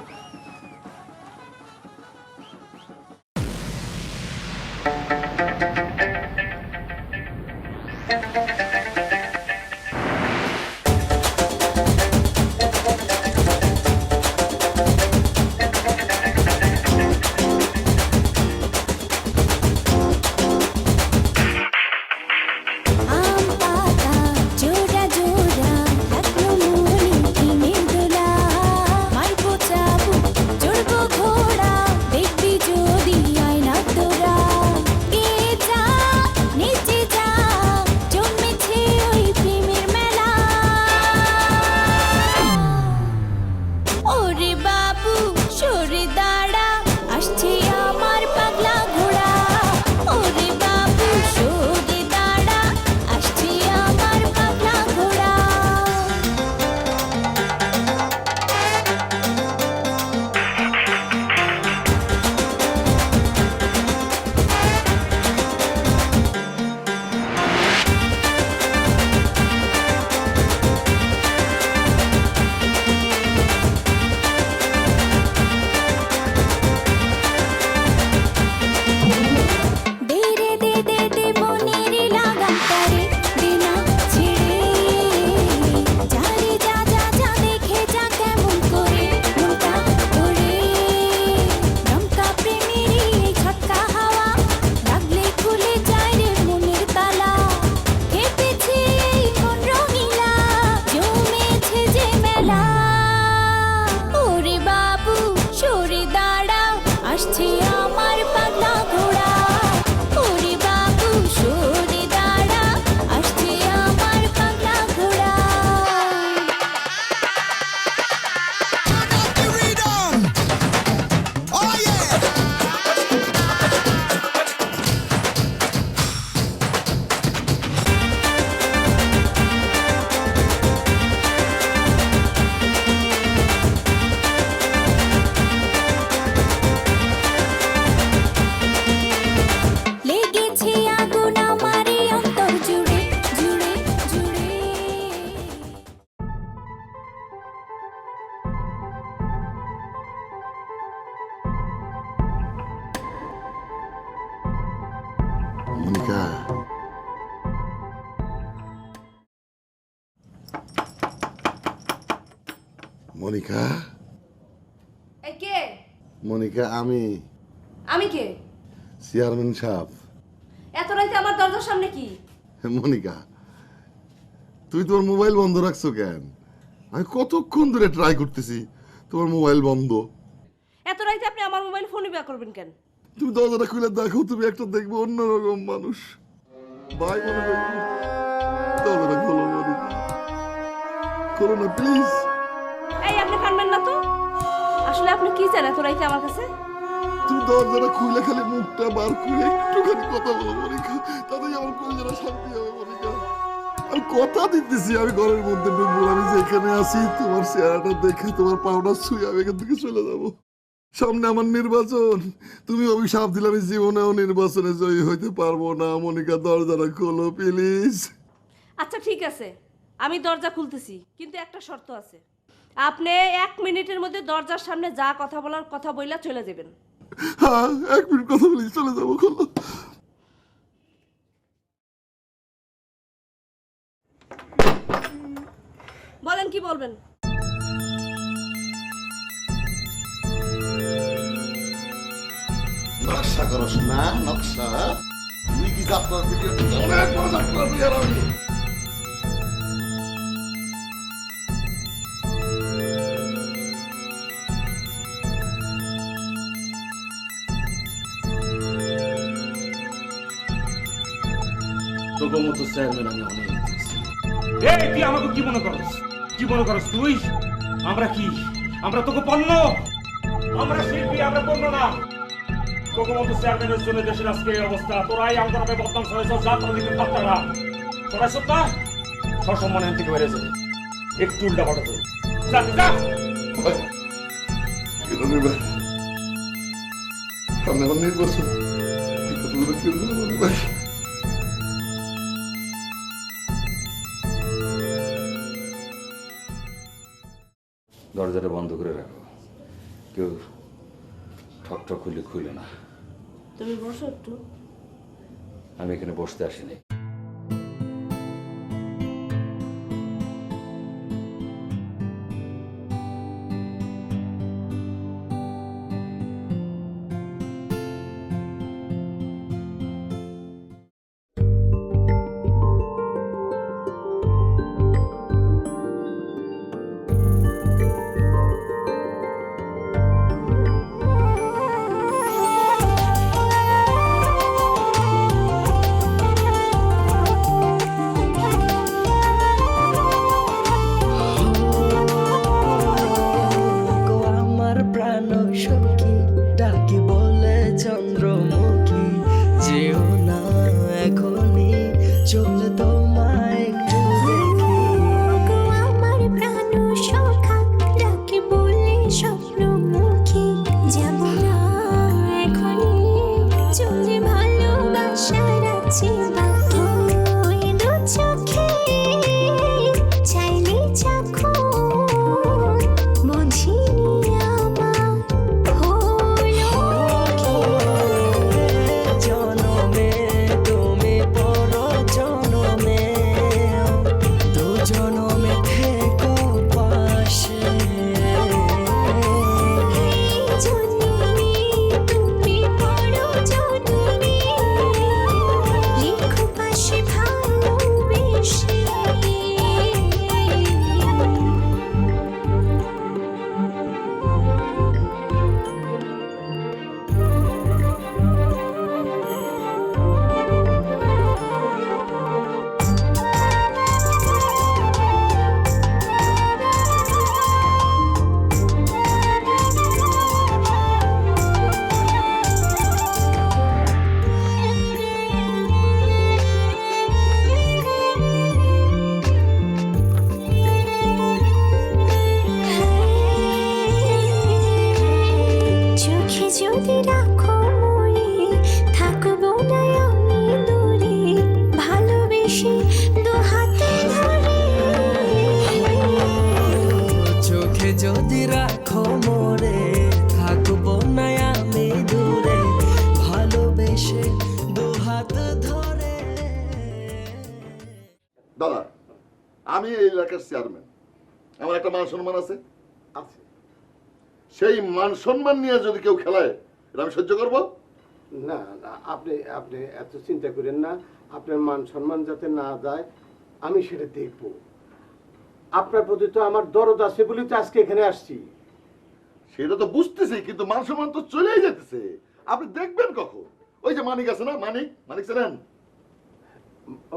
Speaker 14: জোড়া জোড়া রত্নমণি কিনে দোলা মাই পোচা
Speaker 2: মনিকা,
Speaker 9: এই কে?
Speaker 2: মনিকা,
Speaker 9: আমি কে?
Speaker 2: চেয়ারম্যান সাহেব।
Speaker 9: এত রাতে আমার দরজার সামনে কি?
Speaker 2: মনিকা, তুই তোর মোবাইল বন্ধ রাখছো কেন? আমি কতক্ষণ ধরে ট্রাই করতেছি, তোমার মোবাইল বন্ধ।
Speaker 9: এত রাতে আপনি আমার মোবাইল ফোনে বের করবেন কেন?
Speaker 2: তুমি দরজাটা খুলে দেখো, তুমি একটা দেখবো অন্যরকম মানুষ। ভাই মনে করবো। দরজাটা খোলো মনিকা, খোলো না প্লিজ।
Speaker 9: এই আপনি কানবেন না তো? আসলে আপনি কি চান এত রাতে আমার কাছে?
Speaker 2: তুমি দরজাটা খুলে খালি মুখটা বার করে একটুখানি কথা বলো মনিকা, তাতেই আমার কলিজাটা শান্তি হবে মনিকা। আমি কথা দিতেছি, আমি ঘরের মধ্যে ঢুকবো, আমি যেখানে আছি তোমার চেহারাটা দেখে তোমার পাওনা ছুঁয়ে আমি এখান থেকে চলে যাবো। সামনে আমার নির্বাচন, তুমি অভিশাপ দিলে আমি জীবনেও নির্বাচনে জয়ী হইতে পারবো না। মনিকা, দরজাটা খোলো প্লিজ।
Speaker 9: আচ্ছা ঠিক আছে, আমি দরজা খুলতেছি, কিন্তু একটা শর্ত আছে। আপনি 1 মিনিটের মধ্যে দরজার সামনে যা কথা বলার কথা বইলা চলে যাবেন।
Speaker 2: হ্যাঁ, 1 মিনিট কথা বলি, চলে যাবো, খোলো।
Speaker 9: বলেন কি বলবেন?
Speaker 2: নকশা করস না, নকশা। তুই কি যাত্রার ভিডিও? অনেক বড় যাত্রার ভিডিও আমি।
Speaker 7: তোর মতো চেয়ারম্যান আমি অনেক দেখছি। এই তুই আমাকে কি মনে করস? কি মনে করস তুই? আমরা কি? আমরা তোকে পণ্য? আমরা শিল্পী, আমরা পণ্য না। তোকে মতো চেয়ারম্যানের জন্য দেশের আজকে এই অবস্থা। তোরাই আমাদের নামে বদনাম ছড়াইছ, যাত্রা দিতে পারত না। ছড়াইছ না? সসম্মানে থেকে বেড়ে যাবে। একটু উল্টা পাল্টা করো। যা যা।
Speaker 2: কিরণের ভাই, সামনে আমার নির্বাচন, এই কথাগুলো কি বলবো ভাই?
Speaker 7: দরজাটা বন্ধ করে রাখো, কেউ ঠক ঠক খুলে খুলে না।
Speaker 9: তুমি বসো একটু।
Speaker 7: আমি এখানে বসতে আসিনি।
Speaker 2: দাদা, আমি এই এলাকার চেয়ারম্যান, আমার একটা মান সম্মান আছে।
Speaker 6: আছে।
Speaker 2: সেই মান সম্মান নিয়ে যদি কেউ খেলায় এটা আমি সহ্য করবো?
Speaker 6: না না, আপনি আপনি এত চিন্তা করেন না। আপনার মান সম্মান যাতে না যায় আমি সেটা দেখব। আপনার প্রতি তো আমার দরদ আছে বলেই তো আজকে এখানে আসছি।
Speaker 2: সেটা তো বুঝতেছি, কিন্তু মান সম্মান তো চলেই যেতেছে। আপনি দেখবেন কখন? ওই যে মানিক আছে না, মানিক, মানিক জানেন?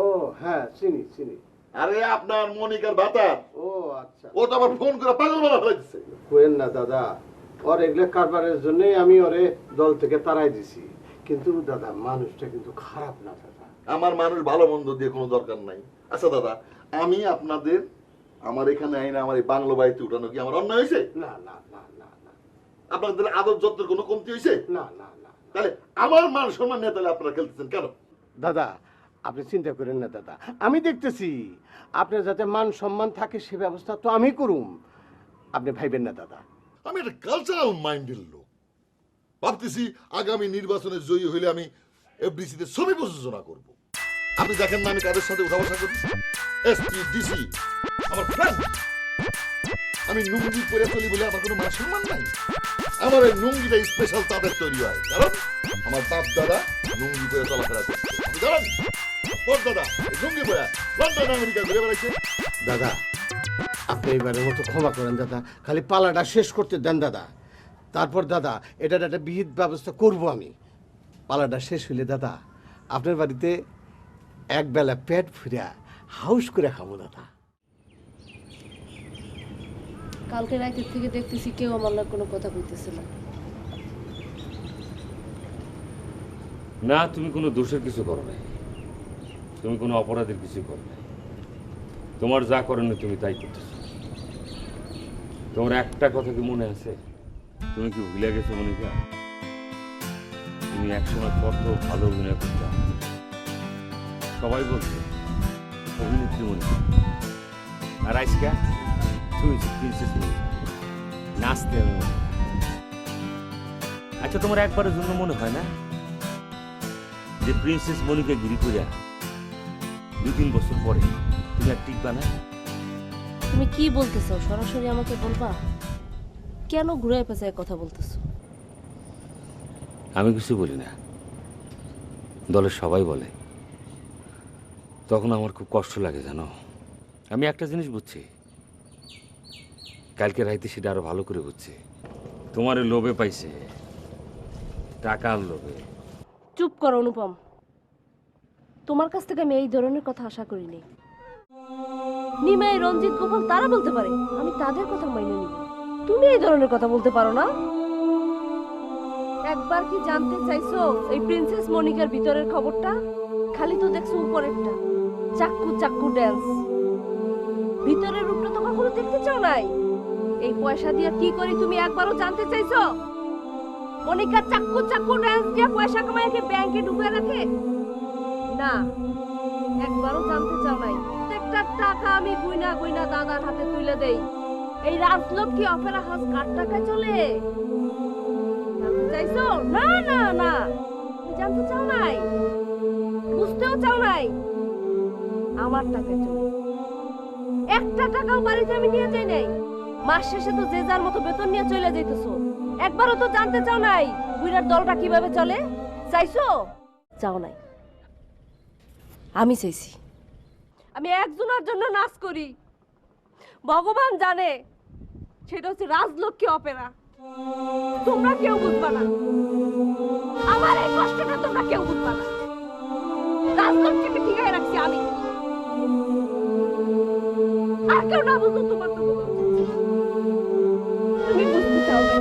Speaker 6: ও হ্যাঁ, চিনি চিনি।
Speaker 2: আরে আপনার মনিকার ভাতার।
Speaker 6: ও আচ্ছা।
Speaker 2: ও তো আবার ফোন করে পাগল বলা হয়েছে।
Speaker 6: কোয়েন না দাদা, ওর এগুলো কারবারের জন্যই আমি ওরে দল থেকে তাড়াই দিছি। কিন্তু দাদা মানুষটা কিন্তু খারাপ না দাদা।
Speaker 2: আমার মানুষ ভালো মন্দ দিয়ে কোনো দরকার নাই। আচ্ছা দাদা, আমি আপনাদের আমার এখানে আইনা আমার এই বাংলো বাড়িতে উঠানো কি আমার অন্যায় হয়েছে?
Speaker 6: না না না না না।
Speaker 2: আপনাদের আদর যত্নের কোনো কমতি হয়েছে?
Speaker 6: না না না।
Speaker 2: তাহলে আমার মান সম্মান নিয়ে তাহলে আপনারা খেলতেছেন কেন?
Speaker 6: দাদা আপনি চিন্তা করেন না দাদা, আমি দেখতেছি আপনার যাতে মান সম্মান থাকে সে ব্যবস্থা তো আমি করুম। আপনি ভাইবেন না দাদা।
Speaker 2: আমি একটা কালচারাল মাইন্ডের লোক। ভাবতেছি আগামী নির্বাচনে জয়ী হইলে আমি এফডিসিতে ছবি প্রযোজনা করব। আপনি দেখেন না আমি কাদের সাথে উঠা বসা করি? এসপি, ডিসি, আমার ফ্রেন্ড। আমি লুঙ্গি পরে চলি বলে আমার কোনো মান সম্মান নাই। আমার এই লুঙ্গিটা স্পেশাল তাদের তৈরি হয়, কারণ আমার বাপ দাদা লুঙ্গি পরে চলাফেরা করছে। আপনি জানেন ওর দাদা লুঙ্গি পরে লন্ডন আমেরিকা ঘুরে বেড়াইছে।
Speaker 6: দাদা আপনি এবারের মতো ক্ষমা করেন দাদা, খালি পালাটা শেষ করতে দেন দাদা। তারপর দাদা এটার একটা বিহিত ব্যবস্থা করব আমি। পালাটা শেষ হইলে দাদা আপনার বাড়িতে একবেলা পেট ফুরা হাউস করে খাবো দাদা।
Speaker 12: কালকে রাতের থেকে দেখতেছি কেউ আমার না কোনো কথা কইতেছিল
Speaker 7: না। তুমি কোনো দোষের কিছু করো নাই, তুমি কোনো অপরাধের কিছু করো নাই। তোমার যা করণীয় তুমি তাই করতেছো। তোমার একটা কথা কি মনে আছে? তুমি কি ভুলে গেছো মনিকা? তুমি একসময় কত ভালো অভিনয় করতাম। সবাই বলছে অভিনেত্রী মনিকা। আর আজকে তুমি প্রিন্সেস মনিকা, নাচতে আমি মনে। আচ্ছা তোমার একবারের জন্য মনে হয় না যে প্রিন্সেস মনিকা গিরি করিয়া 2-3 বছর পরে তুমি আর টিকবা না?
Speaker 12: তুমি কি বলতেছো? সরাসরি আমাকে বলবা? কেন ঘুরায় পেঁচায় কথা বলতেছো?
Speaker 7: আমি কিছু বলি না, দলের সবাই বলে। তখন আমার খুব কষ্ট লাগে জানো। আমি একটা জিনিস বুঝছি, কালকে রাইতে সেটা আরো ভালো করে বুঝছি। তোমার লোভে পাইছে, টাকার লোভে।
Speaker 12: চুপ করো অনুপম, তোমার কাছ থেকে আমি এই ধরনের কথা আশা করিনি। নিমাই, রঞ্জিত, গোপাল তারা বলতে পারে, আমি তাদের কথা মাইনে নিব। তুমি এই ধরনের কথা বলতে পারো না? একবার কি জানতে চাইছো এই প্রিন্সেস মনিকার ভিতরের খবরটা? খালি তো দেখছো উপরেরটা, চাক্কু চাক্কু ড্যান্স। ভিতরের রূপটা তো কখনো দেখতে চাও নাই। এই পয়সা দিয়ে কি করি তুমি একবারও জানতে চাইছো? মনিকা চাক্কু চাক্কু ড্যান্স দিয়ে পয়সা কামায় কি ব্যাংকে ঢুকে রাখে? না, একবারও জানতে চাও নাই। প্রত্যেকটা টাকা আমি গুইনা গুইনা দাদার হাতে তুলে দেই। এই রাজলক্ষ্মী অপেরা হাউস কার টাকায় চলে? জানতে চাইছো? না না না, তুমি জানতে চাও নাই, বুঝতেও চাও নাই। আমার টাকায় চলে। একটা টাকাও বাড়িতে আমি নিয়ে যাই নাই। মাস শেষে তো যে যার মতো বেতন নিয়ে চলে যাইতেছো। একবারও তো জানতে চাও নাই বুইরার দলটা কিভাবে চলে? চাইছো? চাও নাই। আমি চাইছি। আমি একজনের জন্য নাচ করি, ভগবান জানে সেটা হচ্ছে রাজলক্ষ্মী অপেরা। তোমরা কেউ বুঝবা না আমার এই কষ্টটা, তোমরা কেউ বুঝবা না। রাজলক্ষ্মীকে ঠিকায় রাখছি আমি, আর কেউ না বুঝো তোমার তো বোঝা উচিত। তুমি বুঝতে চাও না।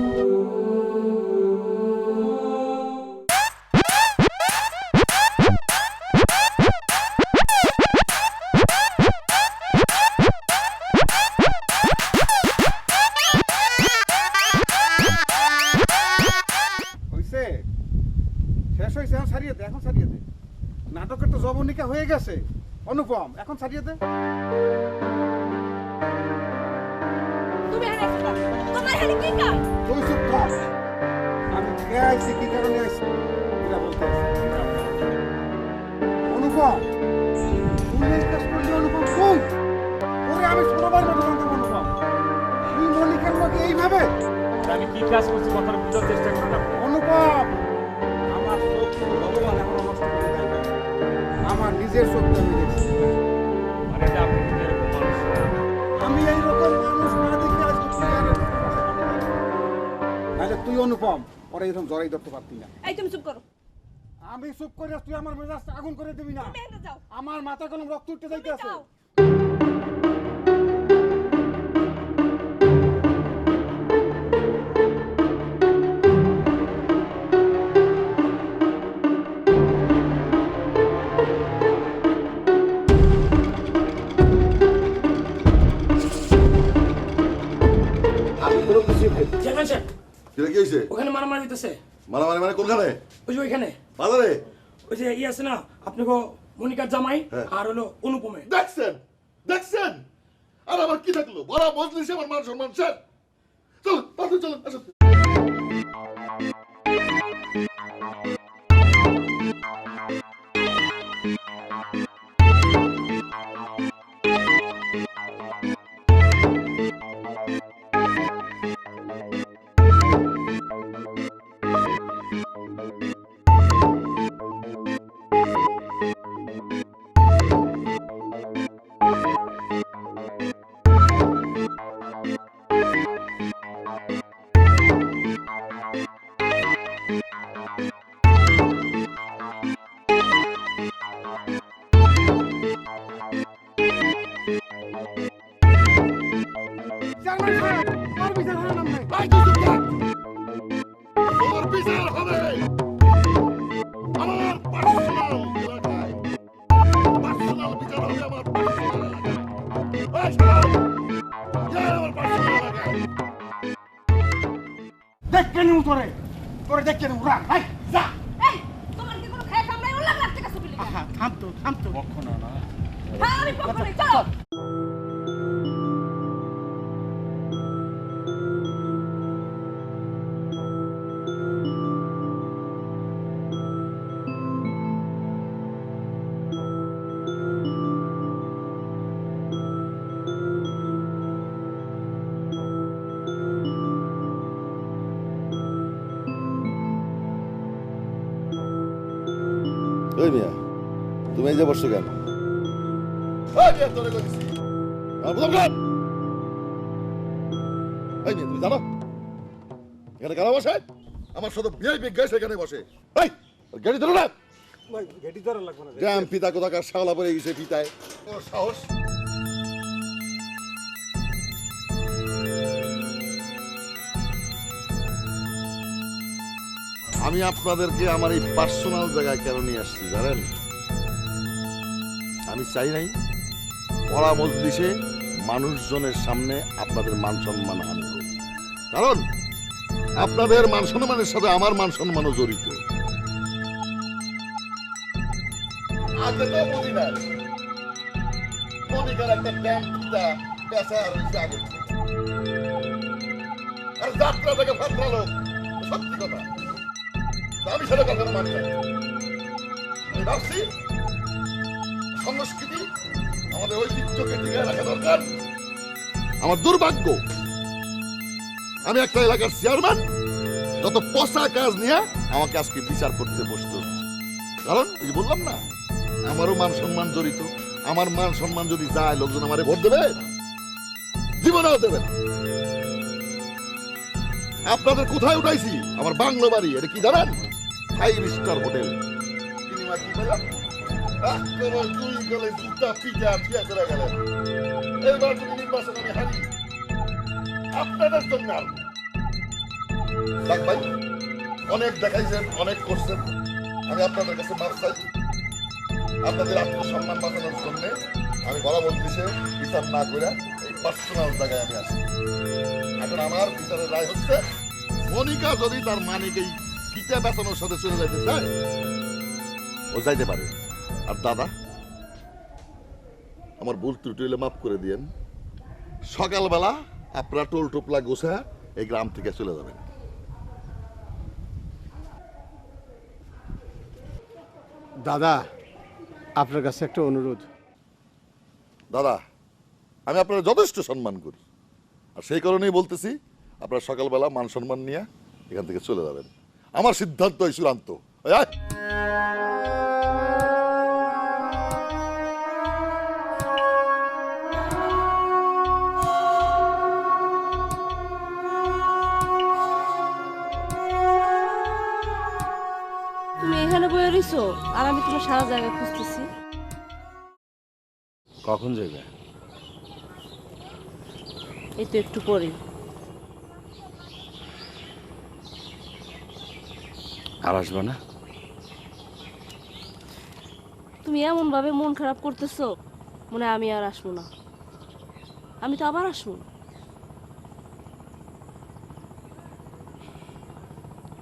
Speaker 18: শেষ হয়েছে, এখন সারিয়ে দে, এখন সারিয়ে দে। নাটকের তো জবনিকা হয়ে গেছে অনুপম, এখন সারিয়ে দে।
Speaker 12: তুমি তোমার হাতে কি কাজ?
Speaker 18: তুই চুপ কর। আমি খেয়ে আইছি কি কারণে আইছি এটা বলতে আইছি। অনুপম তুই এই কাজ করলি অনুপম, তুই ওরে আমি ছোটবার মতো জানতাম অনুপম। তুই মনিকার লোকে এই এইভাবে?
Speaker 16: আমি কি কাজ করছি কথাটা বুঝার চেষ্টা করেন আপনি।
Speaker 18: অনুপম, আমার চোখ ভগবান এখনো নষ্ট করে দেয় নাই। আমার নিজের চোখটা আমি দেখছি।
Speaker 16: মানে যে আপনি কিন্তু এরকম মানুষ না।
Speaker 18: আমি এইরকম মানুষ না দেখে আজকে তুই নাহলে তুই অনুপম ওরা এরকম জড়াই ধরতে পারতি না।
Speaker 9: এই তুমি চুপ করো।
Speaker 18: আমি চুপ করে তুই আমার মেজাজটা আগুন করে দিবি না।
Speaker 9: তুমি এখানে যাও।
Speaker 18: আমার মাথা কলম রক্ত উঠতে যাইতে আছে।
Speaker 9: যাও।
Speaker 15: আমি কোনো কিছু
Speaker 2: কিরে কি হইছে?
Speaker 10: ওখানে মারামারি হইতেছে।
Speaker 2: মারামারি মানে কোনখানে?
Speaker 10: ওই যে ওইখানে
Speaker 2: বাজারে?
Speaker 10: ওই যে ই আছে না আপনাকে মনিকার জামাই আর হলো অনুপমে।
Speaker 2: দেখছেন দেখছেন আর আমার কি থাকলো বড় মজলিসে আমার মান সম্মান শেষ। চল পাশে চলুন আসুন।
Speaker 18: চেয়ারম্যান সাহেব, ওর বিচার হয় না নাই।
Speaker 2: এই তুই চুপ থাক। তোর বিচার হবে আমার পার্সোনাল এলাকায়। পার্সোনাল বিচার হবে আমার পার্সোনাল এলাকায়। এই শোন, যা আমার পার্সোনাল এলাকায়।
Speaker 18: দেখ কেন তোরে তোরে দেখ কেন উড়া হাই যা।
Speaker 9: এই তোমার কি কোনো খায় কামড়াই ওলা লাগতে কাছে বলি
Speaker 18: আহা থাম তো
Speaker 16: কখনো না।
Speaker 9: হ্যাঁ আমি পক্ষ নেই চলো।
Speaker 2: ওই মিয়া তুমি এই যে বসছো কেন? এই মিয়া তোরে কইছি আর বুঝাম কেন? এই মিয়া তুমি জানো এখানে কারা বসে? আমার সাথে ভিআইপি গেস্ট এখানে বসে। এই গাড়ি ধরো না।
Speaker 18: ভাই গেটি ধরা লাগবে না।
Speaker 2: গ্রাম পিতা কোথাকার শাওলা পড়ে গেছে পিতায়। ওর সাহস। আমি আপনাদেরকে আমার এই পার্সোনাল জায়গায় কেন নিয়ে আসছি জানেন? আমি চাই নাই পড়া মজলিসে মানুষজনের সামনে আপনাদের মান সম্মান হানি হোক। কারণ আপনাদের মান সম্মানের সাথে আমার মান সম্মানও জড়িত। আগে তো বুঝি না মনিকার একটা ব্যাংকটা পেশা রয়েছে আগে থেকে। আর যাত্রা থেকে ফাত্রা লোক সত্যি কথা আমি সেটা কখনো মানি না। আমি ভাবছি সংস্কৃতি আমাদের ঐতিহ্যকে টিকে রাখা দরকার। আমার দুর্ভাগ্য আমি একটা এলাকার চেয়ারম্যান যত পচা কাজ নিয়ে আমাকে আজকে বিচার করতে বসতে হচ্ছে। কারণ ওই যে বললাম না আমারও মান সম্মান জড়িত। আমার মান সম্মান যদি যায় লোকজন আমারে ভোট দেবে? জীবনেও দেবে না। আপনাদের কোথায় উঠাইছি? আমার বাংলো বাড়ি। এটা কি জানেন? 5 স্টার হোটেল। দুই গলে জুতা পিঠা পিয়া করে গেলেন। এবার যদি নির্বাচন আমি হারি আপনাদের জন্য দেখ ভাই অনেক দেখাইছেন অনেক করছেন। আমি আপনাদের কাছে মাফ চাই। আপনাদের আত্মসম্মান বাঁচানোর জন্য আমি বলা বলতেছে বিচার না করে এই পার্সোনাল জায়গায় আমি আসি। এখন আমার বিচারের রায় হচ্ছে মনিকা যদি তার মানিক এই পিতা বেতনের সাথে চলে যাইতে চায় ও যাইতে পারে। আর দাদা আমার ভুল ত্রুটি হলে মাফ করে দিয়েন। সকালবেলা আপনারা টোল টোপলা গোছা এই গ্রাম থেকে চলে যাবেন।
Speaker 6: দাদা আপনার কাছে একটা অনুরোধ।
Speaker 2: দাদা আমি আপনার যথেষ্ট সম্মান করি আর সেই কারণেই বলতেছি আপনারা সকালবেলা মান সম্মান নিয়ে এখান থেকে চলে যাবেন। আমার সিদ্ধান্ত চূড়ান্ত। এই আয়।
Speaker 12: তুমি এখানে বয়ে রইছো আর আমি তোমার সারা জায়গা খুঁজতেছি।
Speaker 7: কখন যাবে?
Speaker 12: এই তো একটু পরে।
Speaker 7: আর আসবে না?
Speaker 12: তুমি এমন ভাবে মন খারাপ করতেছো মনে হয় আমি আর আসবো না। আমি তো আবার আসবো।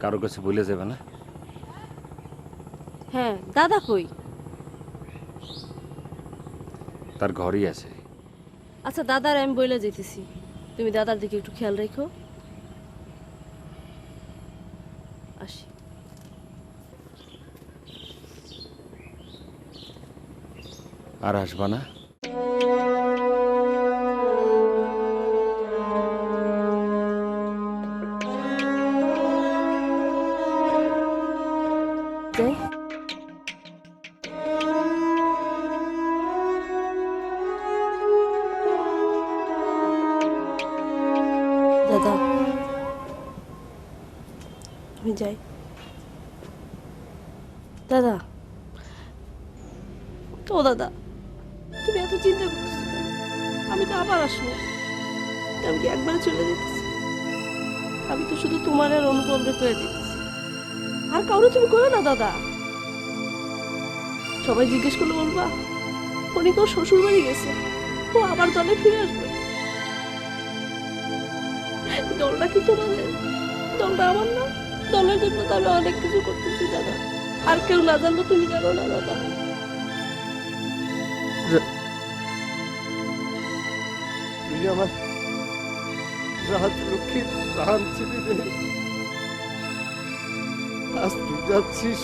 Speaker 7: কারো কাছে বলে যাবে না?
Speaker 12: হ্যাঁ, দাদা কই?
Speaker 7: তার ঘরই আছে।
Speaker 12: আচ্ছা দাদার আমি বইলে যেতেছি, তুমি দাদার দিকে একটু খেয়াল রেখো। আসি।
Speaker 7: আর আসবা না?
Speaker 12: যাই। দাদা আমি যাই। দাদা, ও দাদা, তুমি এত চিন্তা করতেছো কেন? আমি তো আবার আসবো। আমি কি একবার চলে যেতেছি? আমি তো শুধু তোমার আর অনুপমরে করে দিতেছি, আর কাউরে তুমি করো না দাদা। সবাই জিজ্ঞেস করলে বলবা উনি কেউ শ্বশুর বাড়ি গেছে, ও আবার দলে ফিরে আসবে। দলটা কি তোমাদের? দলটা আমার না? দলের জন্য তো আমি অনেক কিছু করতেছি দাদা, আর কেউ না জানবো তুমি জানো না দাদা।
Speaker 6: তুই আমার রাত লক্ষ্মী প্রাণ ছিলি রে। আজ তুই যাচ্ছিস,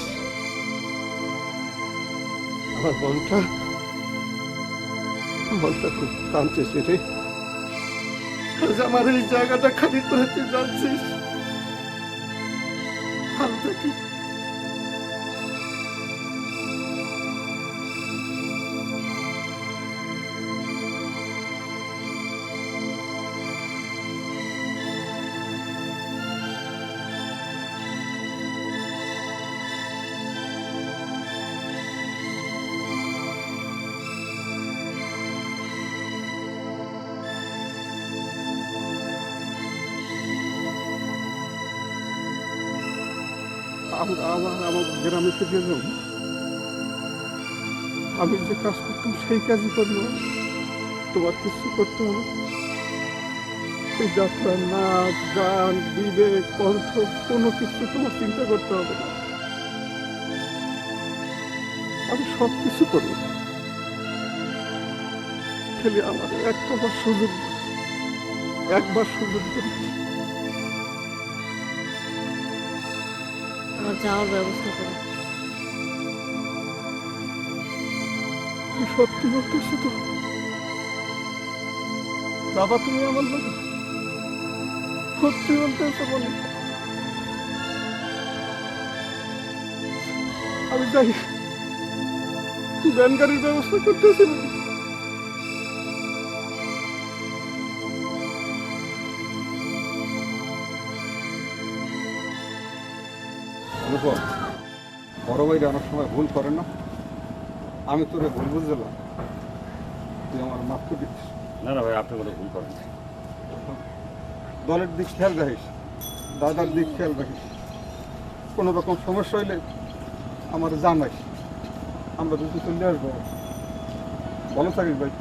Speaker 6: আমার মনটা খুব কাঁদছে রে। আজ আমার এই জায়গাটা খালি করে তুই যাচ্ছিস। ভালো থাকিস। আমরা আবার আমার গ্রামে ফিরে যাব। আমি যে কাজ করতাম সেই কাজই করবো, তোমার কিছু করতে হবে। এই যাত্রা, নাচ, গান, বিবেক, কণ্ঠ কোনো কিছু তোমার চিন্তা করতে হবে না। আমি সব কিছু করবো, খালি আমার একবার সুযোগ দেবে।
Speaker 12: আমার যাওয়ার ব্যবস্থা করো।
Speaker 6: সত্যি বলতেছো তো বাবা? তুমি আমার লোক সত্যি বলতেছো? বলি আমি যাই, ভ্যান গাড়ির ব্যবস্থা করতেছি। বড় ভাইরা অনেক সময় ভুল করে না, আমি তোরে ভুল বুঝলাম, তুই আমার মাফ করে দিচ্ছিস।
Speaker 7: না না ভাই, আপনি কোনো ভুল করেন না।
Speaker 6: দলের দিক খেয়াল রাখিস, দাদার দিক খেয়াল রাখিস। কোনো রকম সমস্যা হইলে আমার জানাইস, আমরা দুটো চলে আসবো। ভালো থাকিস ভাই।